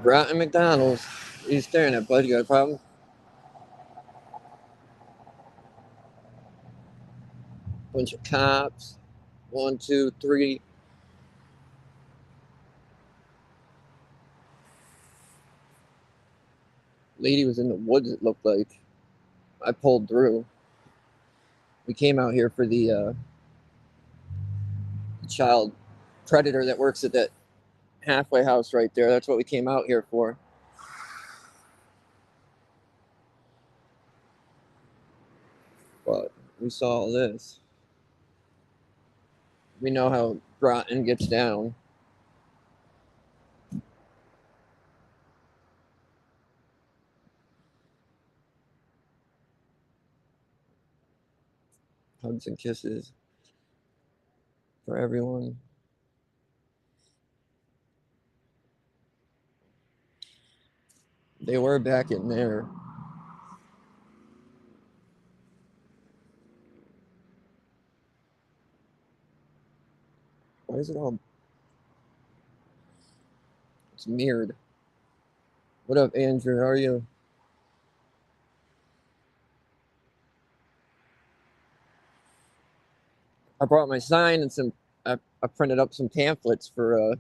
Broughton McDonald's. What are you staring at, bud? You got a problem? Bunch of cops. One, two, three. Lady was in the woods, it looked like. I pulled through. We came out here for the child predator that works at that halfway house right there. That's what we came out here for. But we saw all this. We know how Broughton gets down. Hugs and kisses for everyone. They were back in there. Why is it all... It's mirrored. What up, Andrew? How are you? I brought my sign and some... I printed up some pamphlets for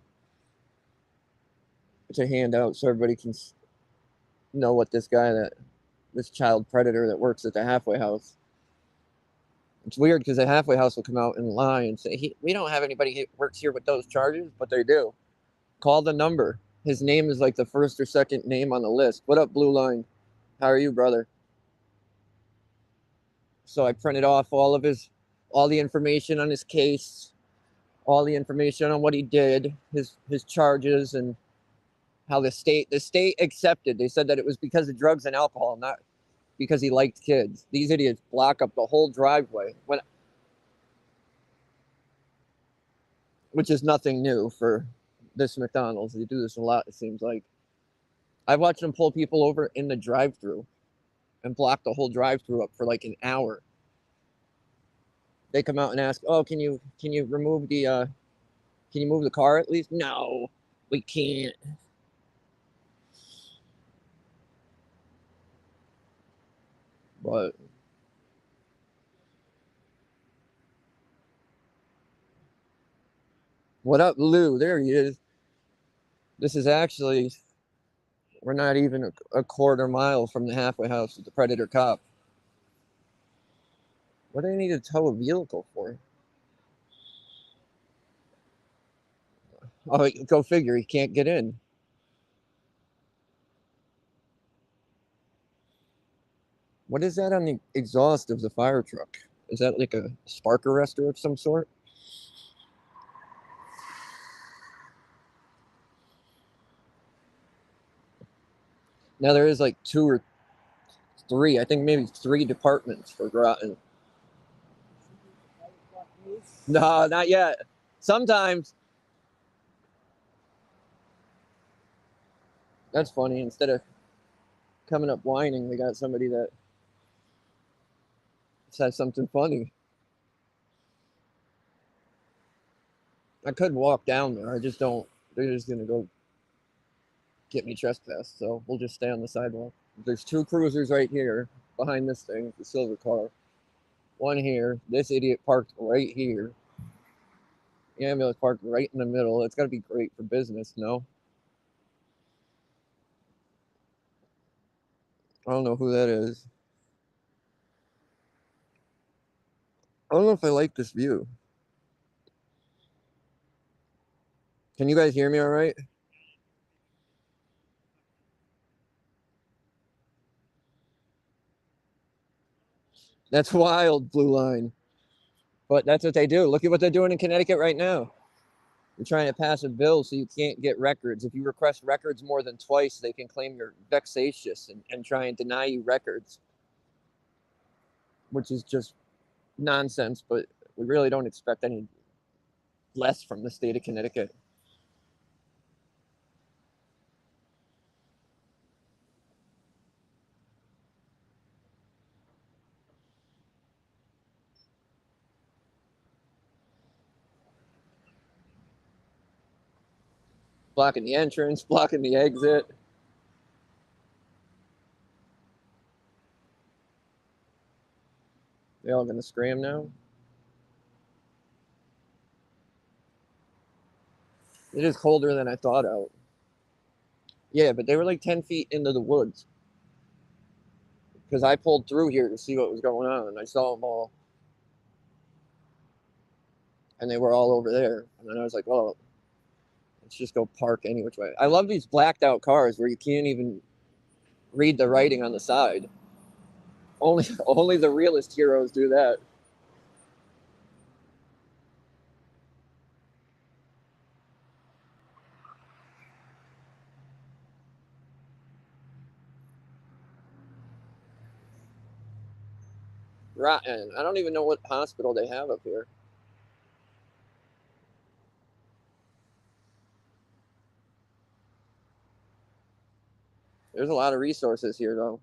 to hand out so everybody can know what this child predator that works at the halfway house. It's weird because the halfway house will come out and lie and say, we don't have anybody who works here with those charges, but they do. Call the number. His name is like the first or second name on the list. What up, Blue Line? How are you, brother? So I printed off all the information on his case, all the information on what he did, his charges, and how the state accepted. They said that it was because of drugs and alcohol, not because he liked kids. These idiots block up the whole driveway, which is nothing new for this McDonald's. They do this a lot, it seems like. I've watched them pull people over in the drive-thru and block the whole drive-thru up for like an hour. They come out and ask, "Oh, can you remove can you move the car at least?" No, we can't. But what up, Lou? There he is. This is actually, we're not even a quarter mile from the halfway house with the predator cop. What do they need to tow a vehicle for? Oh, go figure. He can't get in. What is that on the exhaust of the fire truck? Is that like a spark arrestor of some sort? Now there is like two or three, I think maybe three departments for Groton. No, not yet. Sometimes that's funny. Instead of coming up whining, we got somebody that says something funny. I could walk down there. I just don't. They're just gonna go get me trespassed. So we'll just stay on the sidewalk. There's two cruisers right here behind this thing, the silver car. One here. This idiot parked right here. The ambulance parked right in the middle. It's got to be great for business, no? I don't know who that is. I don't know if I like this view. Can you guys hear me all right? That's wild, Blue Line. But that's what they do. Look at what they're doing in Connecticut right now. They're trying to pass a bill so you can't get records. If you request records more than twice, they can claim you're vexatious and try and deny you records, which is just nonsense. But we really don't expect any less from the state of Connecticut. Blocking the entrance, blocking the exit. They all gonna scram now? It is colder than I thought out. Yeah, but they were like 10 feet into the woods. Because I pulled through here to see what was going on, and I saw them all. And they were all over there. And then I was like, well, let's just go park any which way. I love these blacked out cars where you can't even read the writing on the side. Only the realist heroes do that. Rotten. I don't even know what hospital they have up here. There's a lot of resources here, though.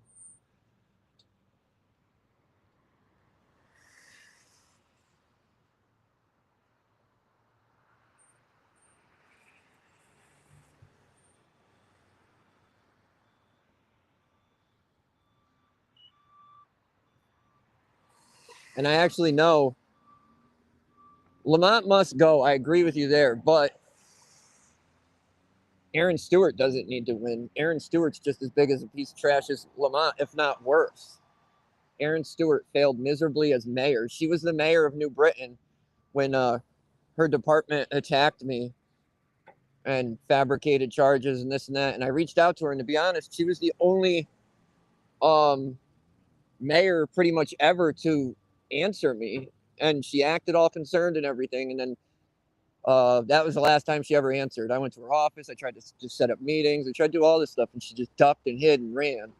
And I actually know Lamont must go. I agree with you there, but Aaron Stewart doesn't need to win. Aaron Stewart's just as big as a piece of trash as Lamont, if not worse. Aaron Stewart failed miserably as mayor. She was the mayor of New Britain when her department attacked me and fabricated charges and this and that. And I reached out to her, and to be honest, she was the only mayor pretty much ever to answer me. And she acted all concerned and everything. And then that was the last time she ever answered. I went to her office. I tried to just set up meetings. I tried to do all this stuff, and she just ducked and hid and ran.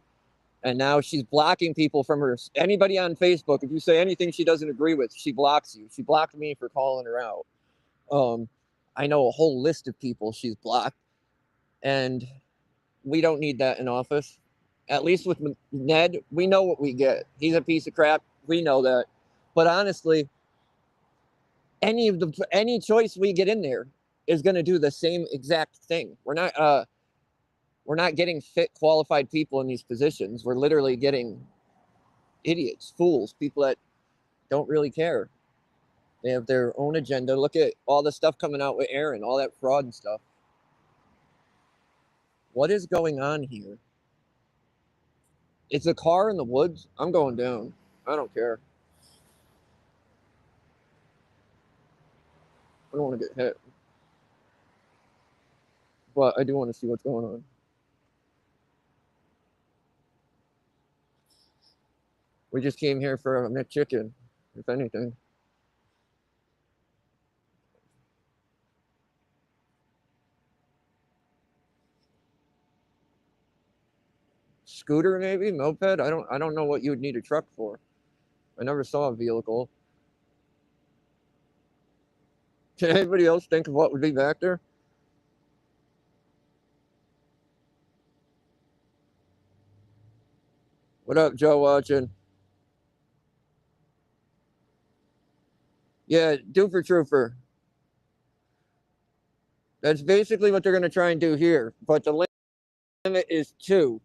And now she's blocking people from her. Anybody on Facebook, if you say anything she doesn't agree with, she blocks you. She blocked me for calling her out. I know a whole list of people she's blocked, and we don't need that in office. At least with Ned, we know what we get. He's a piece of crap. We know that. But honestly, any choice we get in there is going to do the same exact thing. We're not getting fit, qualified people in these positions. We're literally getting idiots, fools, people that don't really care. They have their own agenda. Look at all the stuff coming out with Aaron, all that fraud and stuff. What is going on here? It's a car in the woods. I'm going down. I don't care. I don't want to get hit. But I do want to see what's going on. We just came here for a McChicken, if anything. Scooter, maybe? Moped? I don't know what you would need a truck for. I never saw a vehicle. Can anybody else think of what would be back there? What up, Joe watching? Yeah, Duper Trooper. That's basically what they're going to try and do here. But the limit is 2.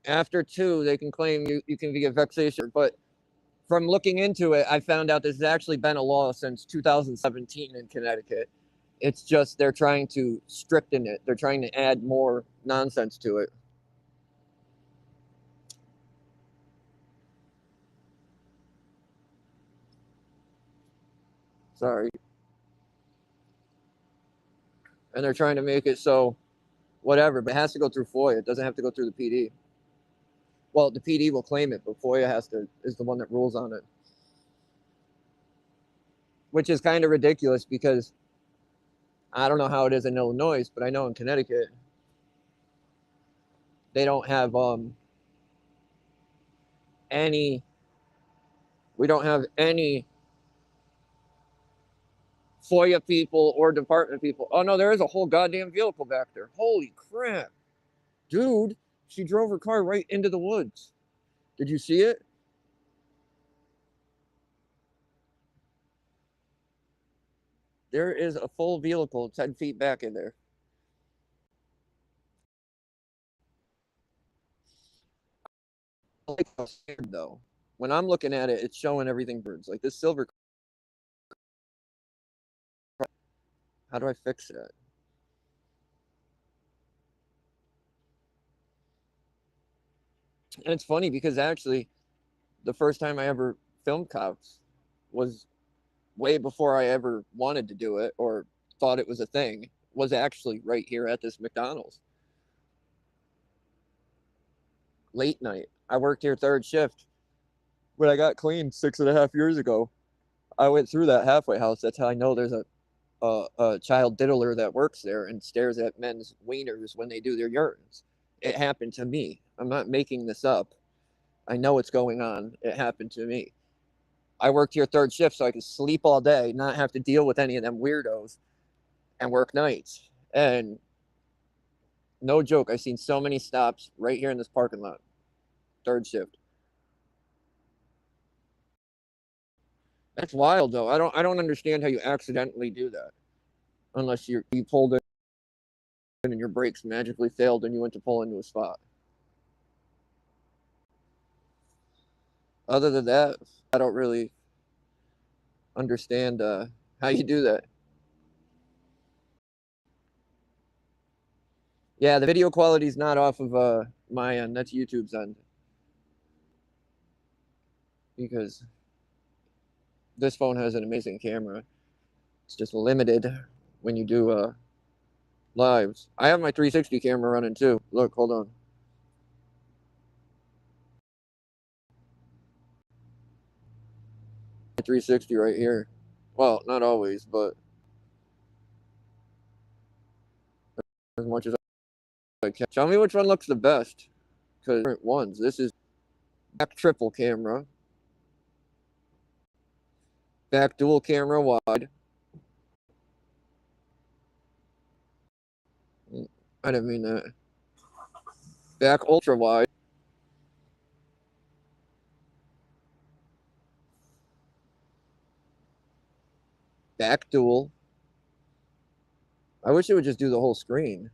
After 2, they can claim you can be a vexation. But from looking into it, I found out this has actually been a law since 2017 in Connecticut. It's just they're trying to stricten it. They're trying to add more nonsense to it. Sorry. And they're trying to make it so whatever, but it has to go through FOIA. It doesn't have to go through the PD. Well, the PD will claim it, but FOIA is the one that rules on it. Which is kind of ridiculous because I don't know how it is in Illinois, but I know in Connecticut they don't have any FOIA people or department people. Oh no, there is a whole goddamn vehicle back there. Holy crap. Dude, she drove her car right into the woods. Did you see it? There is a full vehicle 10 feet back in there. like how scared, though. When I'm looking at it, it's showing everything birds. Like this silver. How do I fix that? And it's funny because actually, the first time I ever filmed cops was way before I ever wanted to do it or thought it was a thing, was actually right here at this McDonald's. Late night. I worked here third shift. When I got clean 6.5 years ago, I went through that halfway house. That's how I know there's a child diddler that works there and stares at men's wieners when they do their urines. It happened to me. I'm not making this up. I know what's going on. It happened to me. I worked here third shift so I could sleep all day, not have to deal with any of them weirdos, and work nights. And no joke, I've seen so many stops right here in this parking lot. Third shift. That's wild though. I don't understand how you accidentally do that. Unless you pulled in and your brakes magically failed and you went to pull into a spot. Other than that, I don't really understand how you do that. Yeah, the video quality is not off of my end. That's YouTube's end. Because this phone has an amazing camera. It's just limited when you do lives. I have my 360 camera running too. Look, hold on. 360 right here. Well, not always, but as much as I can. Tell me which one looks the best. Because different ones. This is back triple camera. Back dual camera wide. I didn't mean that. Back ultra wide. Back dual. I wish it would just do the whole screen.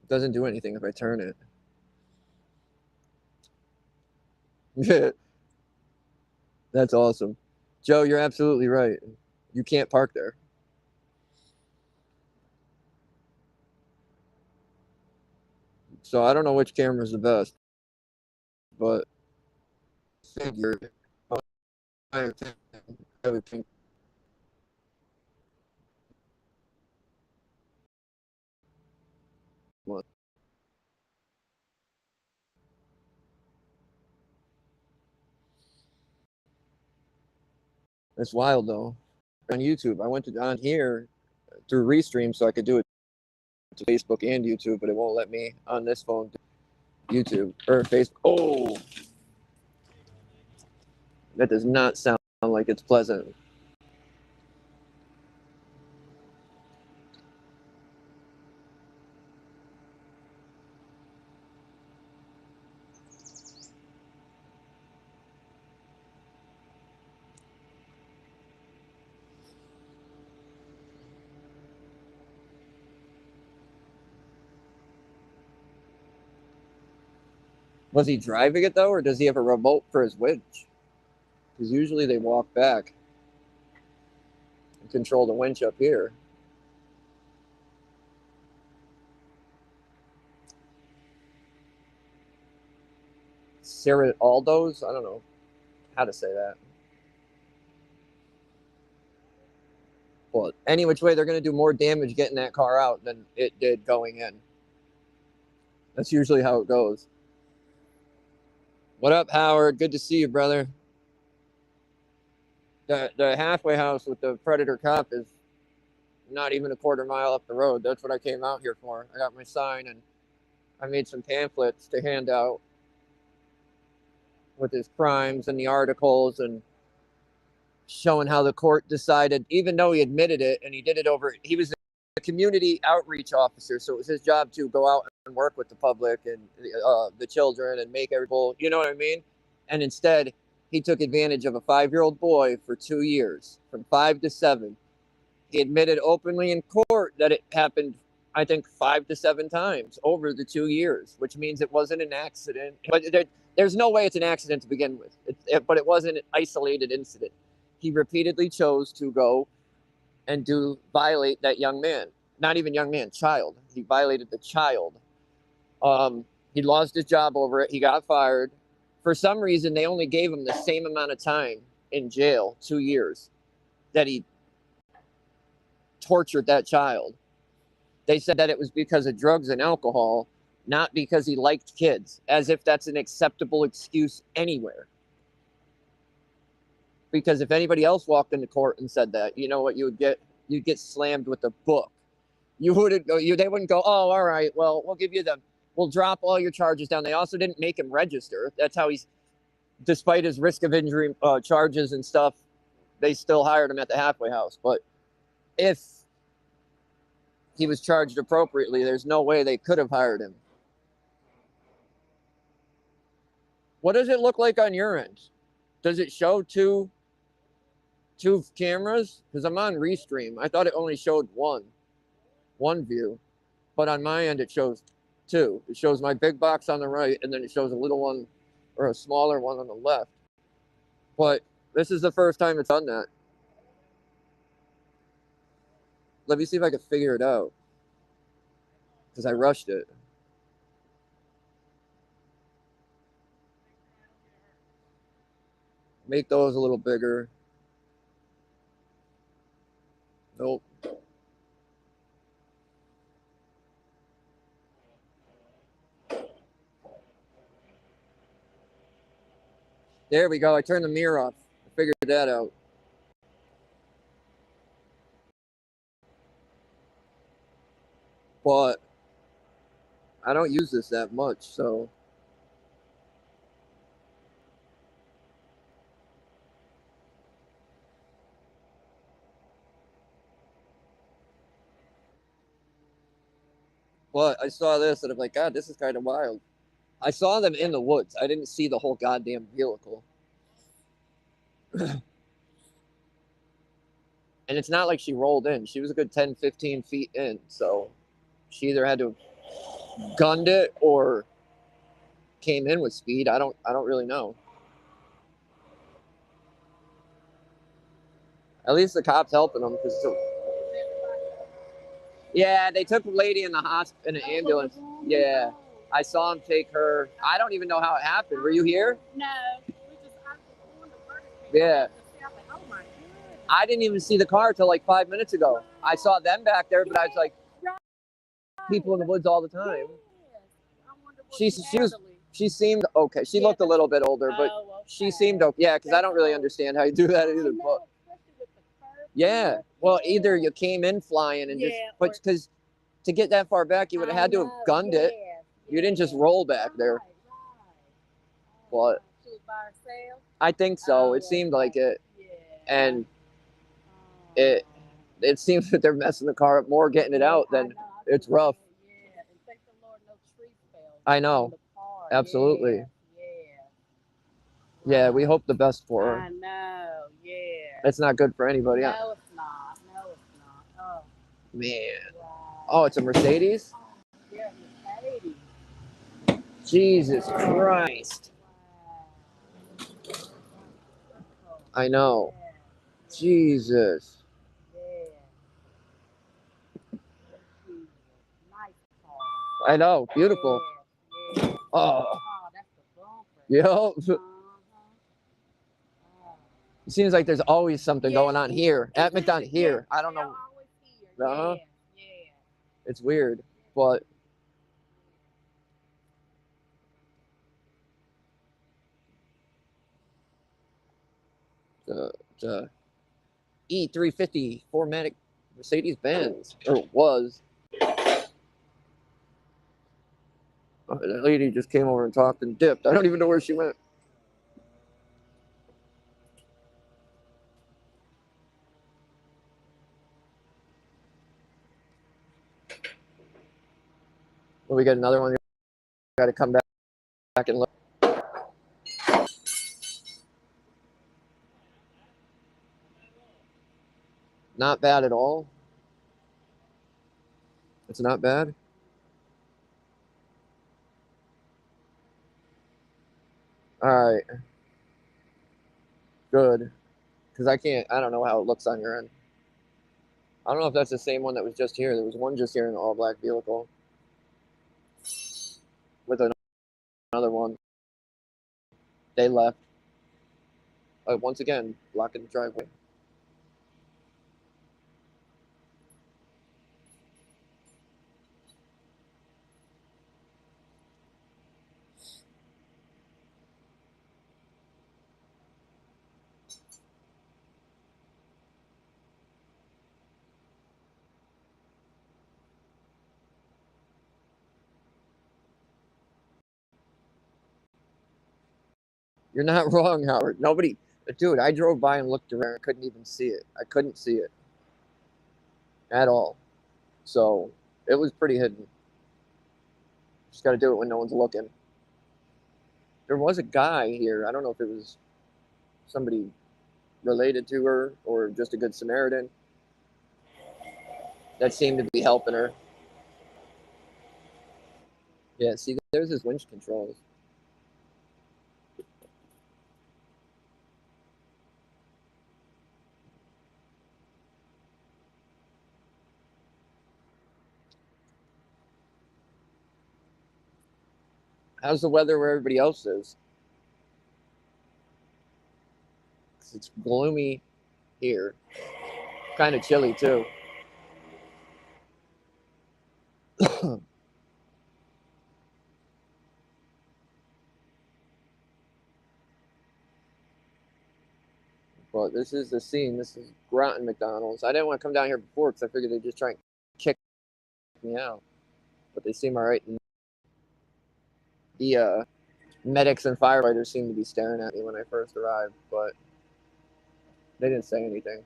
It doesn't do anything if I turn it. That's awesome. Joe, you're absolutely right. You can't park there. So I don't know which camera is the best, but figure I would think one. It's wild though. On YouTube, I went to on here through Restream so I could do it to Facebook and YouTube, but it won't let me on this phone. YouTube or Facebook. Oh, that does not sound like it's pleasant. Was he driving it though, or does he have a remote for his winch? Because usually they walk back and control the winch up here. Sarah Aldo's? I don't know how to say that. Well, any which way, they're going to do more damage getting that car out than it did going in. That's usually how it goes. What up, Howard? Good to see you, brother. The halfway house with the Predator cop is not even a quarter mile up the road. That's what I came out here for. I got my sign and I made some pamphlets to hand out with his crimes and the articles and showing how the court decided, even though he admitted it and he did it over, he was a community outreach officer, so it was his job to go out and work with the public and the children and make everyone, you know what I mean? And instead, he took advantage of a 5-year-old boy for 2 years, from 5 to 7. He admitted openly in court that it happened I think 5 to 7 times over the 2 years, which means it wasn't an accident. But there's no way it's an accident to begin with. But it wasn't an isolated incident. He repeatedly chose to go and violate that young man. Not even young man, child. He violated the child. He lost his job over it. He got fired. For some reason, they only gave him the same amount of time in jail, 2 years, that he tortured that child. They said that it was because of drugs and alcohol, not because he liked kids, as if that's an acceptable excuse anywhere. Because if anybody else walked into court and said that, you know what you'd get slammed with a book. They wouldn't go, oh, all right, well, we'll drop all your charges down. They also didn't make him register. That's how despite his risk of injury charges and stuff, they still hired him at the halfway house. But if he was charged appropriately, there's no way they could have hired him. What does it look like on your end? Does it show two cameras? Because I'm on Restream. I thought it only showed one view, but on my end it shows two. It shows my big box on the right, and then it shows a little one or a smaller one on the left. But this is the first time it's done that. Let me see if I can figure it out, because I rushed it. Make those a little bigger. Nope. There we go. I turned the mirror off. I figured that out. But I don't use this that much, so. But I saw this and I'm like, God, this is kind of wild. I saw them in the woods. I didn't see the whole goddamn vehicle. And it's not like she rolled in. She was a good 10, 15 feet in. So she either had to have gunned it or came in with speed. I don't really know. At least the cops helping them, because yeah, they took a lady in the hospital in an ambulance. Yeah, I saw them take her. I don't even know how it happened. Were you here? No. Yeah. I didn't even see the car till like 5 minutes ago. I saw them back there, but I was like, people in the woods all the time. She seemed okay. She looked a little bit older, but she seemed okay. Yeah, because I don't really understand how you do that either. But yeah, well, either you came in flying and but because to get that far back, you would have had to have gunned it. You didn't just roll back there. But I think so. It seemed like it, and it seems that they're messing the car up more getting it out than it's rough. I know, absolutely. Yeah, we hope the best for her. I know, yeah. It's not good for anybody. No, it's not. No, it's not. Oh, man. wow. Oh, it's a Mercedes? Yeah, Mercedes. Jesus Christ. Wow. I know. Yeah. Jesus. Yeah. Nice car. I know. Beautiful. Yeah. Yeah. Oh. Oh, that's the bumper. Yep. It seems like there's always something going on here at McDonald. Here, I don't know. Yeah. It's weird, but the E350 4MATIC Mercedes-Benz, or was. Oh, that lady just came over and talked and dipped. I don't even know where she went. Well, we got another one. Got to come back and look. Not bad at all. It's not bad. All right. Good. Because I don't know how it looks on your end. I don't know if that's the same one that was just here. There was one just here in an all black vehicle with another one. They left. Once again, blocking the driveway. You're not wrong, Howard. Nobody, dude, I drove by and looked around. I couldn't even see it. I couldn't see it at all. So it was pretty hidden. Just got to do it when no one's looking. There was a guy here. I don't know if it was somebody related to her or just a good Samaritan that seemed to be helping her. Yeah, see, there's his winch controls. How's the weather where everybody else is? It's gloomy here. Kind of chilly, too. But this is the scene. This is Groton McDonald's. I didn't want to come down here before because I figured they'd just try and kick me out. But they seem all right. And the medics and firefighters seemed to be staring at me when I first arrived, but they didn't say anything.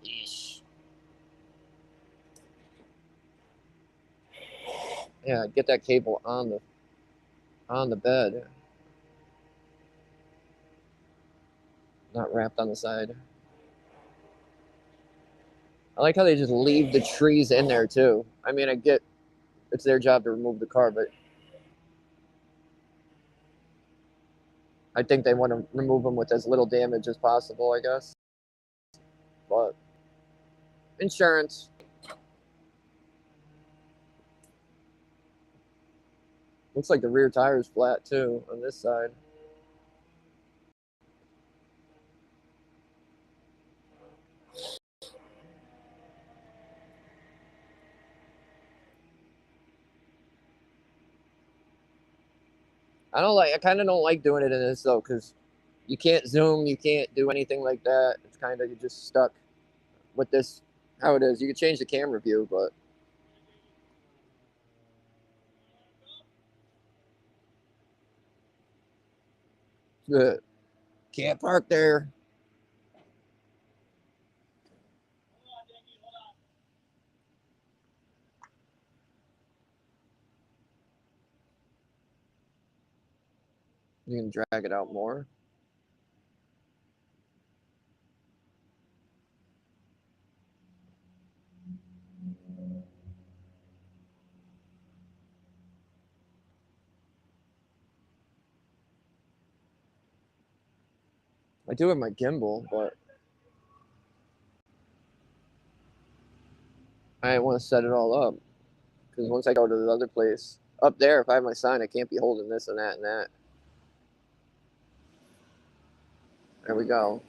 Yeesh. Yeah, get that cable on the bed, not wrapped on the side. I like how they just leave the trees in there too. I mean, I get it's their job to remove the car, but I think they want to remove them with as little damage as possible, I guess. But insurance. Looks like the rear tire is flat too on this side. I kind of don't like doing it in this though, because you can't zoom, you can't do anything like that. It's kind of, you're just stuck with this, how it is. You can change the camera view, but can't park there. You can drag it out more. I do have my gimbal, but I want to set it all up. Because once I go to the other place, up there, if I have my sign, I can't be holding this and that and that. There we go.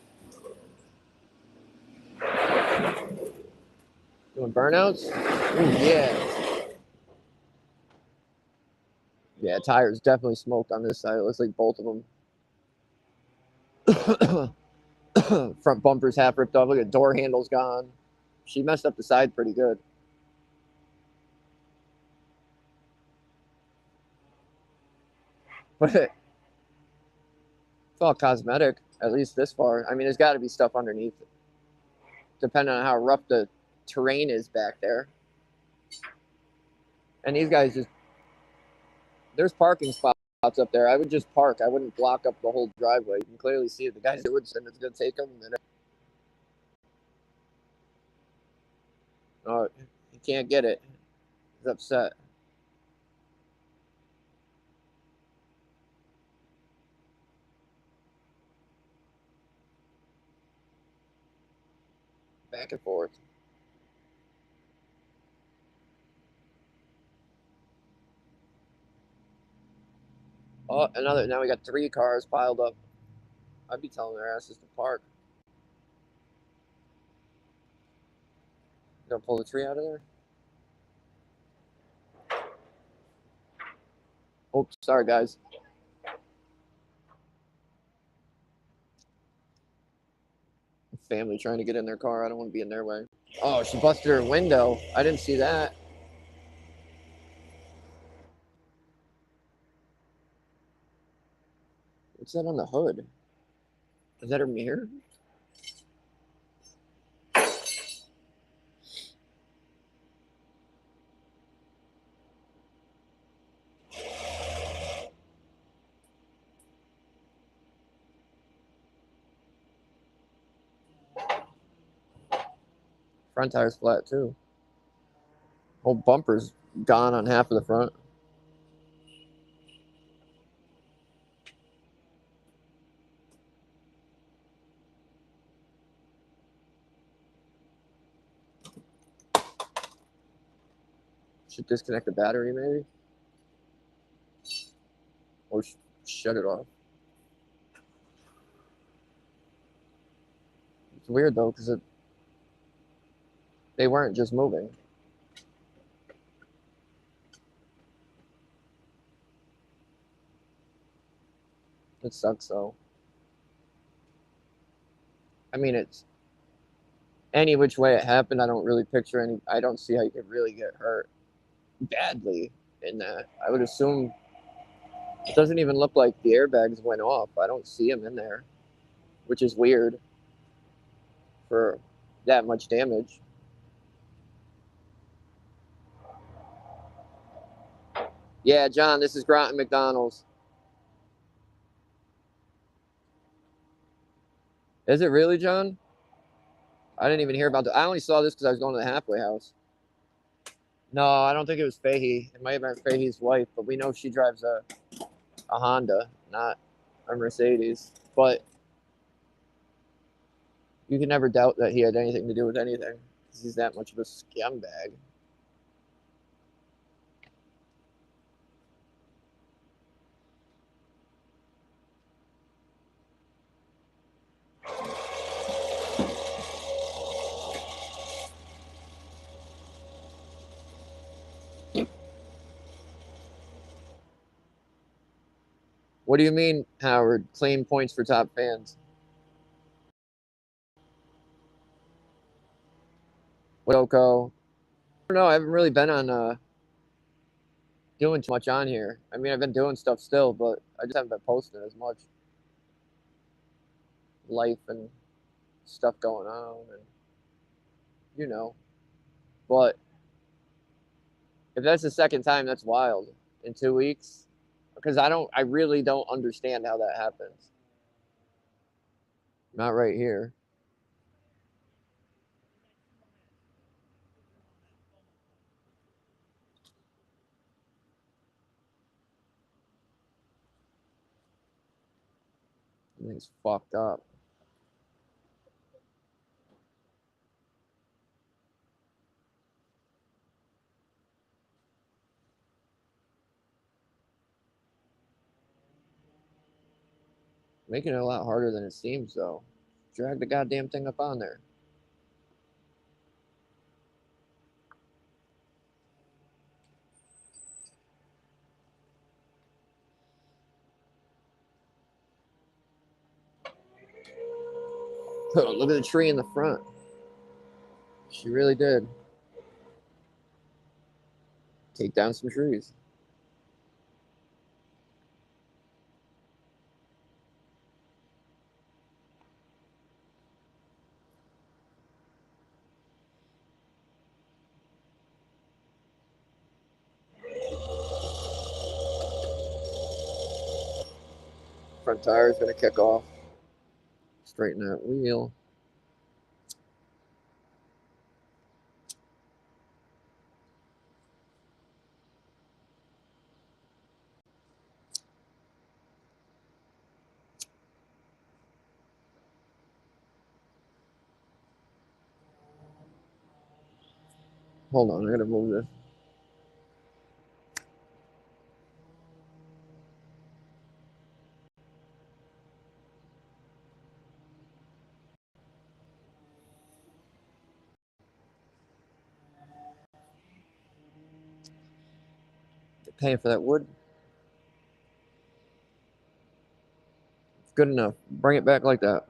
Doing burnouts? Ooh, yeah. Yeah, tires definitely smoked on this side. It looks like both of them. Front bumper's half ripped off. Look at door handle's gone. She messed up the side pretty good. But it's all cosmetic, at least this far. I mean, there's got to be stuff underneath it, depending on how rough the terrain is back there. And these guys just, there's parking spots spots up there. I would just park. I wouldn't block up the whole driveway. You can clearly see it. The guy's doing it, and it's going to take him a minute. Oh, he can't get it. He's upset. Back and forth. Oh, another. Now we got 3 cars piled up. I'd be telling their asses to park. You gonna pull the tree out of there? Oops, sorry guys. Family trying to get in their car. I don't want to be in their way. Oh, she busted her window. I didn't see that. What's that on the hood? Is that her mirror? Front tire's flat too. Whole bumper's gone on half of the front. Should disconnect the battery maybe? Or shut it off. It's weird though, because they weren't just moving. It sucks though. I mean, it's any which way it happened. I don't really picture any. I don't see how you could really get hurt badly in that. I would assume it doesn't even look like the airbags went off. I don't see them in there, which is weird for that much damage. Yeah, John, this is Groton McDonald's. Is it really, John? I didn't even hear about that. I only saw this because I was going to the halfway house. No, I don't think it was Fahey. It might have been Fahey's wife, but we know she drives a Honda, not a Mercedes. But you can never doubt that he had anything to do with anything because he's that much of a scumbag. What do you mean, Howard? Claim points for top fans. Woko. I don't know. I haven't really been on doing too much on here. I mean, I've been doing stuff still, but I just haven't been posting as much. Life and stuff going on, and you know. But if that's the second time, that's wild. In 2 weeks. Because I really don't understand how that happens. Not right here. Everything's fucked up. Making it a lot harder than it seems, though. Drag the goddamn thing up on there. Oh, look at the tree in the front. She really did. Take down some trees. Front tire is going to kick off. Straighten that wheel. Hold on, I got to move this. Paying for that wood. Good enough. Bring it back like that.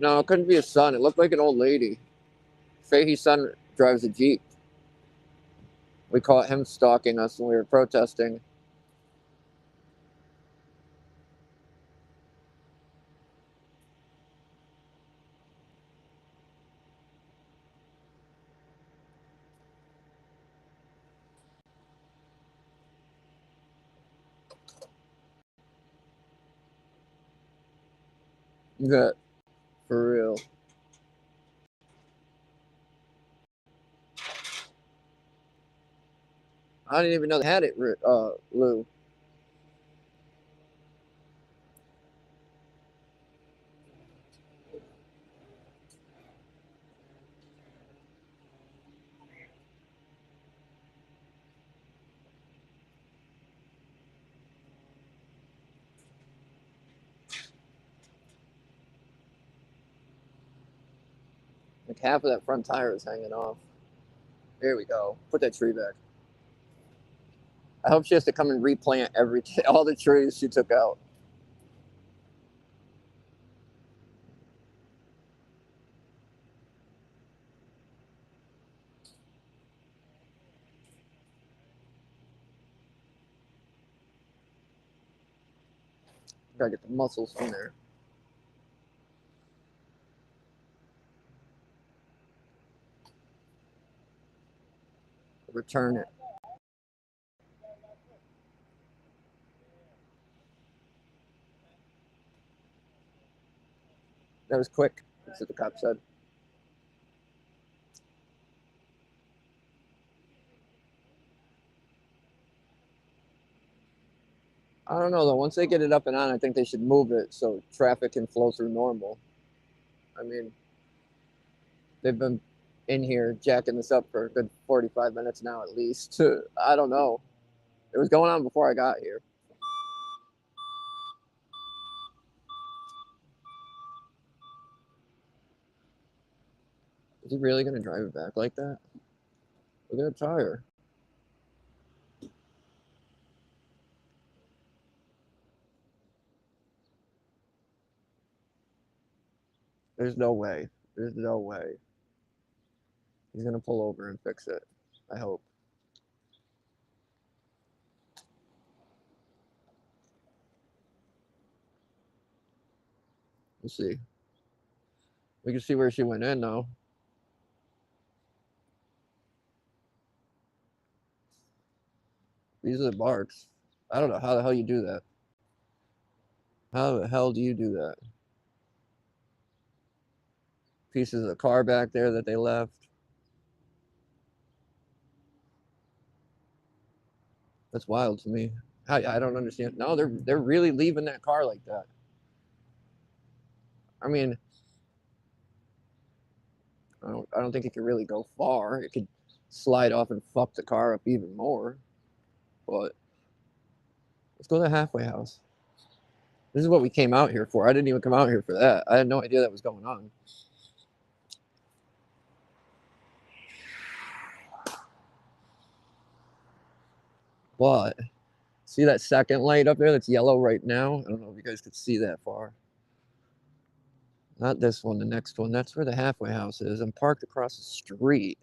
No, it couldn't be his son. It looked like an old lady. Fahey's son drives a Jeep. We caught him stalking us when we were protesting. Good. For real. I didn't even know they had it, Lou. Like half of that front tire is hanging off. There we go. Put that tree back. I hope she has to come and replant all the trees she took out. Gotta get the muscles from there. Return it. That was quick. That's what the cop said. I don't know though. Once they get it up and on, I think they should move it so traffic can flow through normal. I mean, they've been in here jacking this up for a good 45 minutes now at least. I don't know. It was going on before I got here. Is he really going to drive it back like that? Look at the tire. There's no way. There's no way. He's going to pull over and fix it. I hope. We'll see. We can see where she went in now. These are the marks. I don't know how the hell you do that. How the hell do you do that? Pieces of the car back there that they left. That's wild to me. I don't understand. No, they're really leaving that car like that. I mean, I don't think it could really go far. It could slide off and fuck the car up even more. But let's go to the halfway house. This is what we came out here for. I didn't even come out here for that. I had no idea that was going on. But see that second light up there that's yellow right now? I don't know if you guys could see that far. Not this one, the next one. That's where the halfway house is. I'm parked across the street.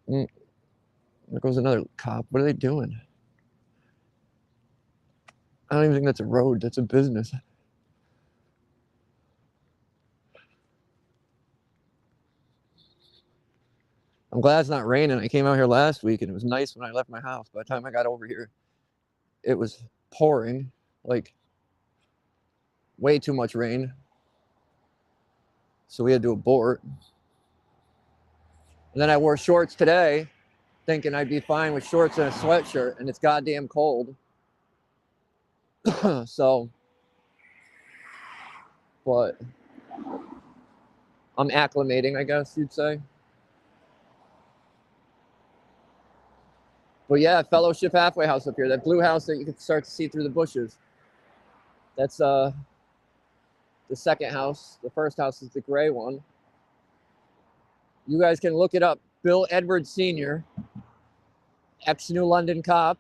There goes another cop. What are they doing? I don't even think that's a road. That's a business. I'm glad it's not raining. I came out here last week and it was nice when I left my house. By the time I got over here, it was pouring, like way too much rain. So we had to abort. And then I wore shorts today, thinking I'd be fine with shorts and a sweatshirt, and it's goddamn cold. So, but I'm acclimating, I guess you'd say. But yeah, Fellowship Halfway House up here, that blue house that you can start to see through the bushes. That's the second house. The first house is the gray one. You guys can look it up. Bill Edwards Sr., ex-New London cop,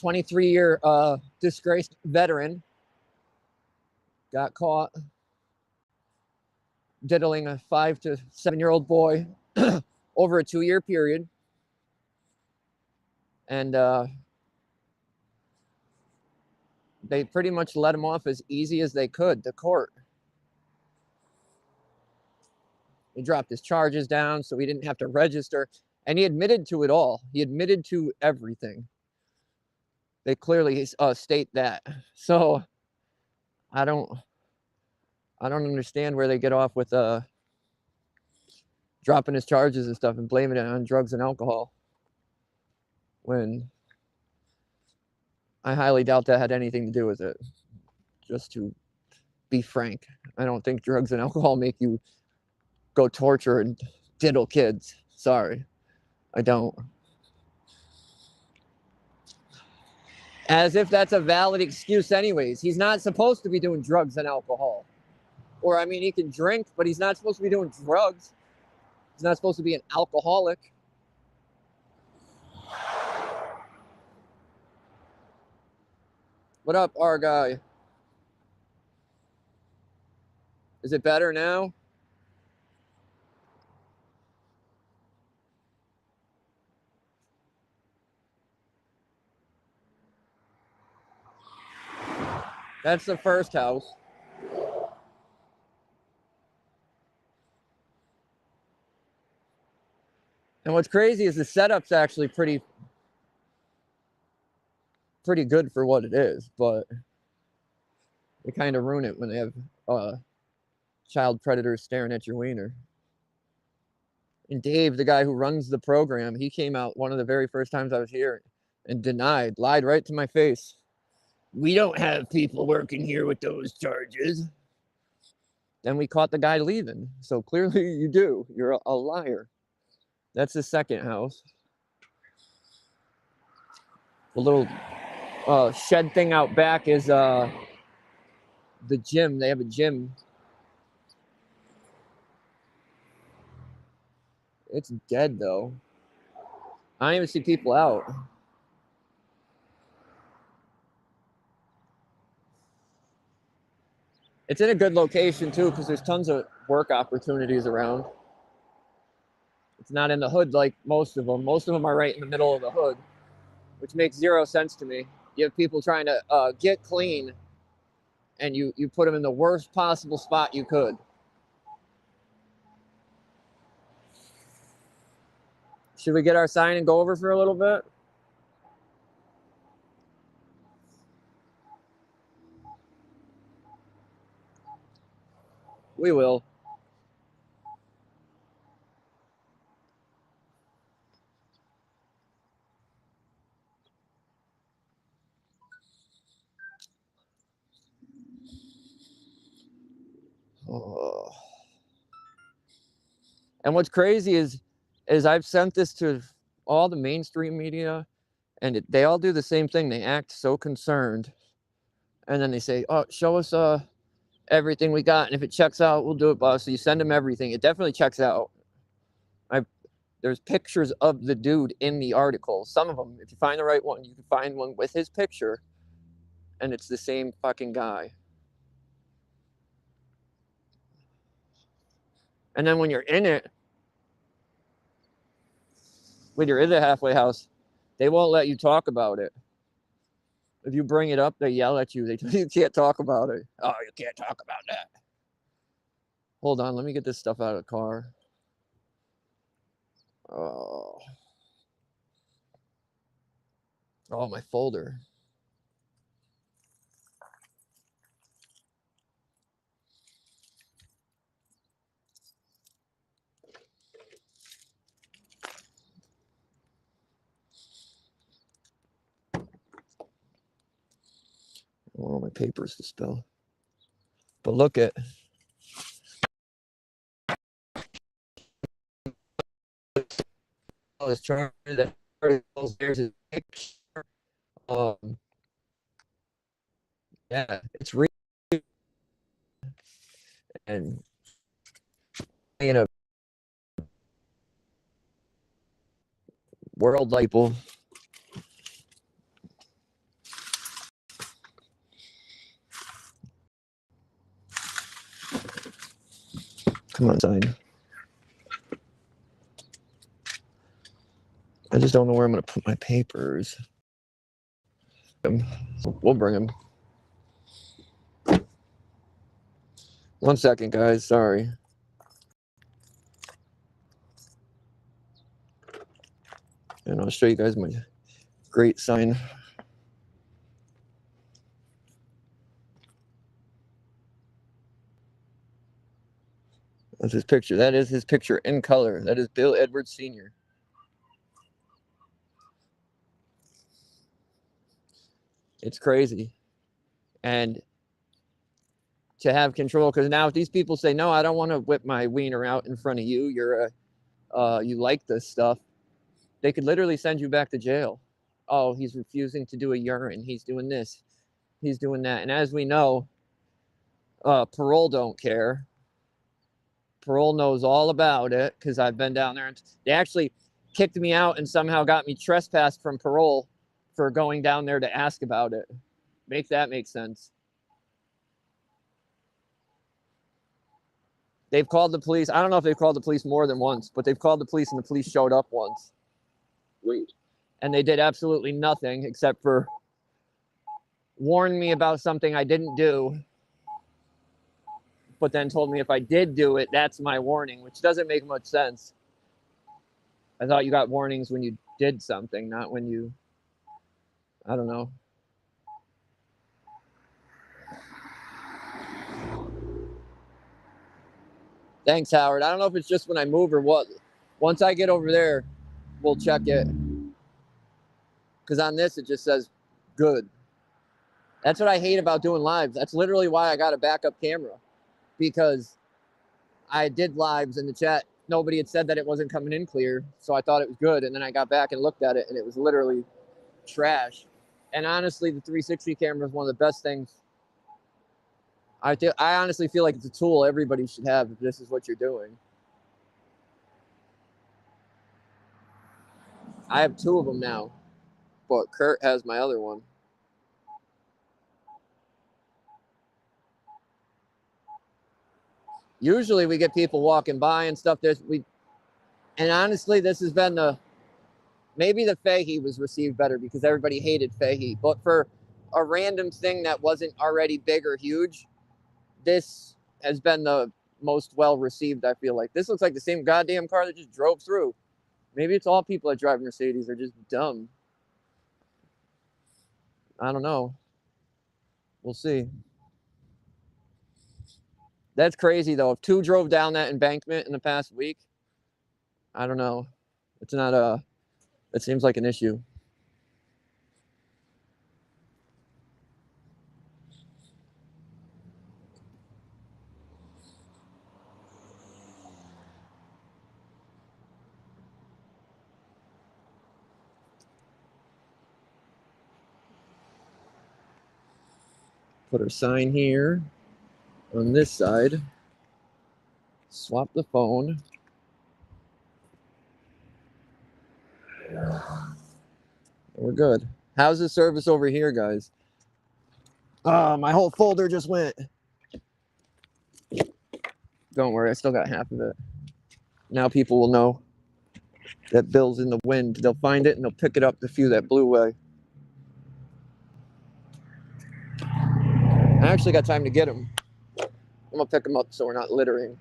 23-year disgraced veteran, got caught diddling a 5 to 7-year-old boy over a 2-year period. And they pretty much let him off as easy as they could, the court. He dropped his charges down so he didn't have to register. And he admitted to it all. He admitted to everything. They clearly state that. So I don't understand where they get off with dropping his charges and stuff and blaming it on drugs and alcohol, when I highly doubt that had anything to do with it. Just to be frank, I don't think drugs and alcohol make you go torture and diddle kids. Sorry, I don't. As if that's a valid excuse anyways. He's not supposed to be doing drugs and alcohol. Or, I mean, he can drink, but he's not supposed to be doing drugs. He's not supposed to be an alcoholic. What up, our guy? Is it better now? That's the first house. And what's crazy is the setup's actually pretty good for what it is, but they kind of ruin it when they have child predators staring at your wiener. And Dave, the guy who runs the program, he came out one of the very first times I was here and lied right to my face. We don't have people working here with those charges. Then we caught the guy leaving. So clearly you do. You're a liar. That's the second house. The little shed thing out back is the gym. They have a gym. It's dead though. I don't even see people out. It's in a good location too, because there's tons of work opportunities around. It's not in the hood like most of them. Most of them are right in the middle of the hood, which makes zero sense to me. You have people trying to get clean, and you put them in the worst possible spot you could. Should we get our sign and go over for a little bit? We will. Oh. And what's crazy is I've sent this to all the mainstream media, and they all do the same thing. They act so concerned, and then they say, "Oh, show us everything we got, and if it checks out, we'll do it, boss." So you send them everything. It definitely checks out. There's pictures of the dude in the article. Some of them, if you find the right one, you can find one with his picture, and it's the same fucking guy. And then when you're in it, when you're in the halfway house, they won't let you talk about it. If you bring it up, they yell at you. They tell you you can't talk about it. Oh, you can't talk about that. Hold on, let me get this stuff out of the car. Oh, my folder. I want all my papers to spill. But look at this chart that there's his picture. Yeah, it's real. And in a world label. Come on, sign. I just don't know where I'm going to put my papers. We'll bring them. 1 second, guys. Sorry. And I'll show you guys my great sign. That's his picture. That is his picture in color. That is Bill Edwards Sr. It's crazy. And to have control, because now if these people say, no, I don't want to whip my wiener out in front of you, you like this stuff, they could literally send you back to jail. Oh, he's refusing to do a urine. He's doing this. He's doing that. And as we know, parole don't care. Parole knows all about it because I've been down there. And they actually kicked me out and somehow got me trespassed from parole for going down there to ask about it. Make that make sense. They've called the police. I don't know if they've called the police more than once, but they've called the police and the police showed up once. Wait. And they did absolutely nothing except for warn me about something I didn't do, but then told me if I did do it, that's my warning, which doesn't make much sense. I thought you got warnings when you did something, not when you, I don't know. Thanks, Howard. I don't know if it's just when I move or what. Once I get over there, we'll check it. Because on this, it just says good. That's what I hate about doing lives. That's literally why I got a backup camera. Because I did lives in the chat. Nobody had said that it wasn't coming in clear. So I thought it was good. And then I got back and looked at it, and it was literally trash. And honestly, the 360 camera is one of the best things. I honestly feel like it's a tool everybody should have if this is what you're doing. I have 2 of them now, but Kurt has my other one. Usually we get people walking by and stuff. And honestly, this has been maybe the Fahey was received better because everybody hated Fahey. But for a random thing that wasn't already big or huge, this has been the most well received, I feel like. This looks like the same goddamn car that just drove through. Maybe it's all people that drive Mercedes are just dumb. I don't know. We'll see. That's crazy, though. If 2 drove down that embankment in the past week, I don't know. It's not it seems like an issue. Put our sign here on this side. Swap the phone. We're good. How's the service over here, guys? My whole folder just went. Don't worry, I still got half of it. Now people will know that Bill's in the wind. They'll find it and they'll pick it up the few that blew away. I actually got time to get them. I'm gonna pick them up so we're not littering.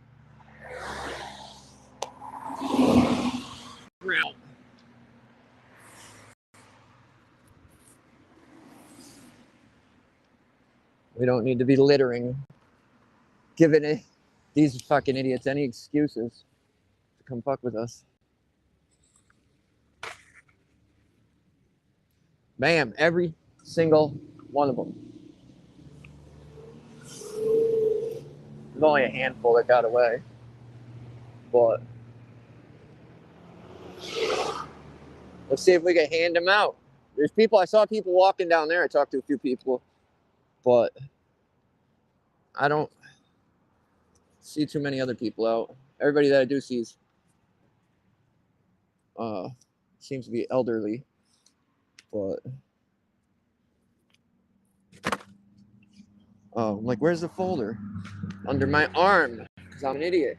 We don't need to be littering, giving these fucking idiots any excuses to come fuck with us. Bam, every single one of them. There's only a handful that got away, but let's see if we can hand them out. There's people, I saw people walking down there. I talked to a few people, but I don't see too many other people out. Everybody that I do see is, seems to be elderly, but I'm like, where's the folder? Under my arm, because I'm an idiot.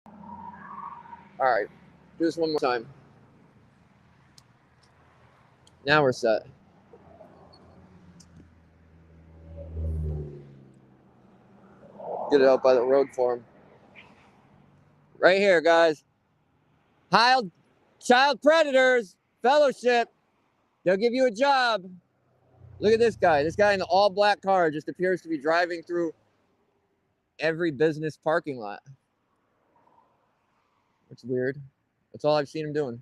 All right, do this one more time. Now we're set. Get it out by the road for him. Right here, guys. Child Predators Fellowship. They'll give you a job. Look at this guy. This guy in the all-black car just appears to be driving through every business parking lot. It's weird. That's all I've seen him doing.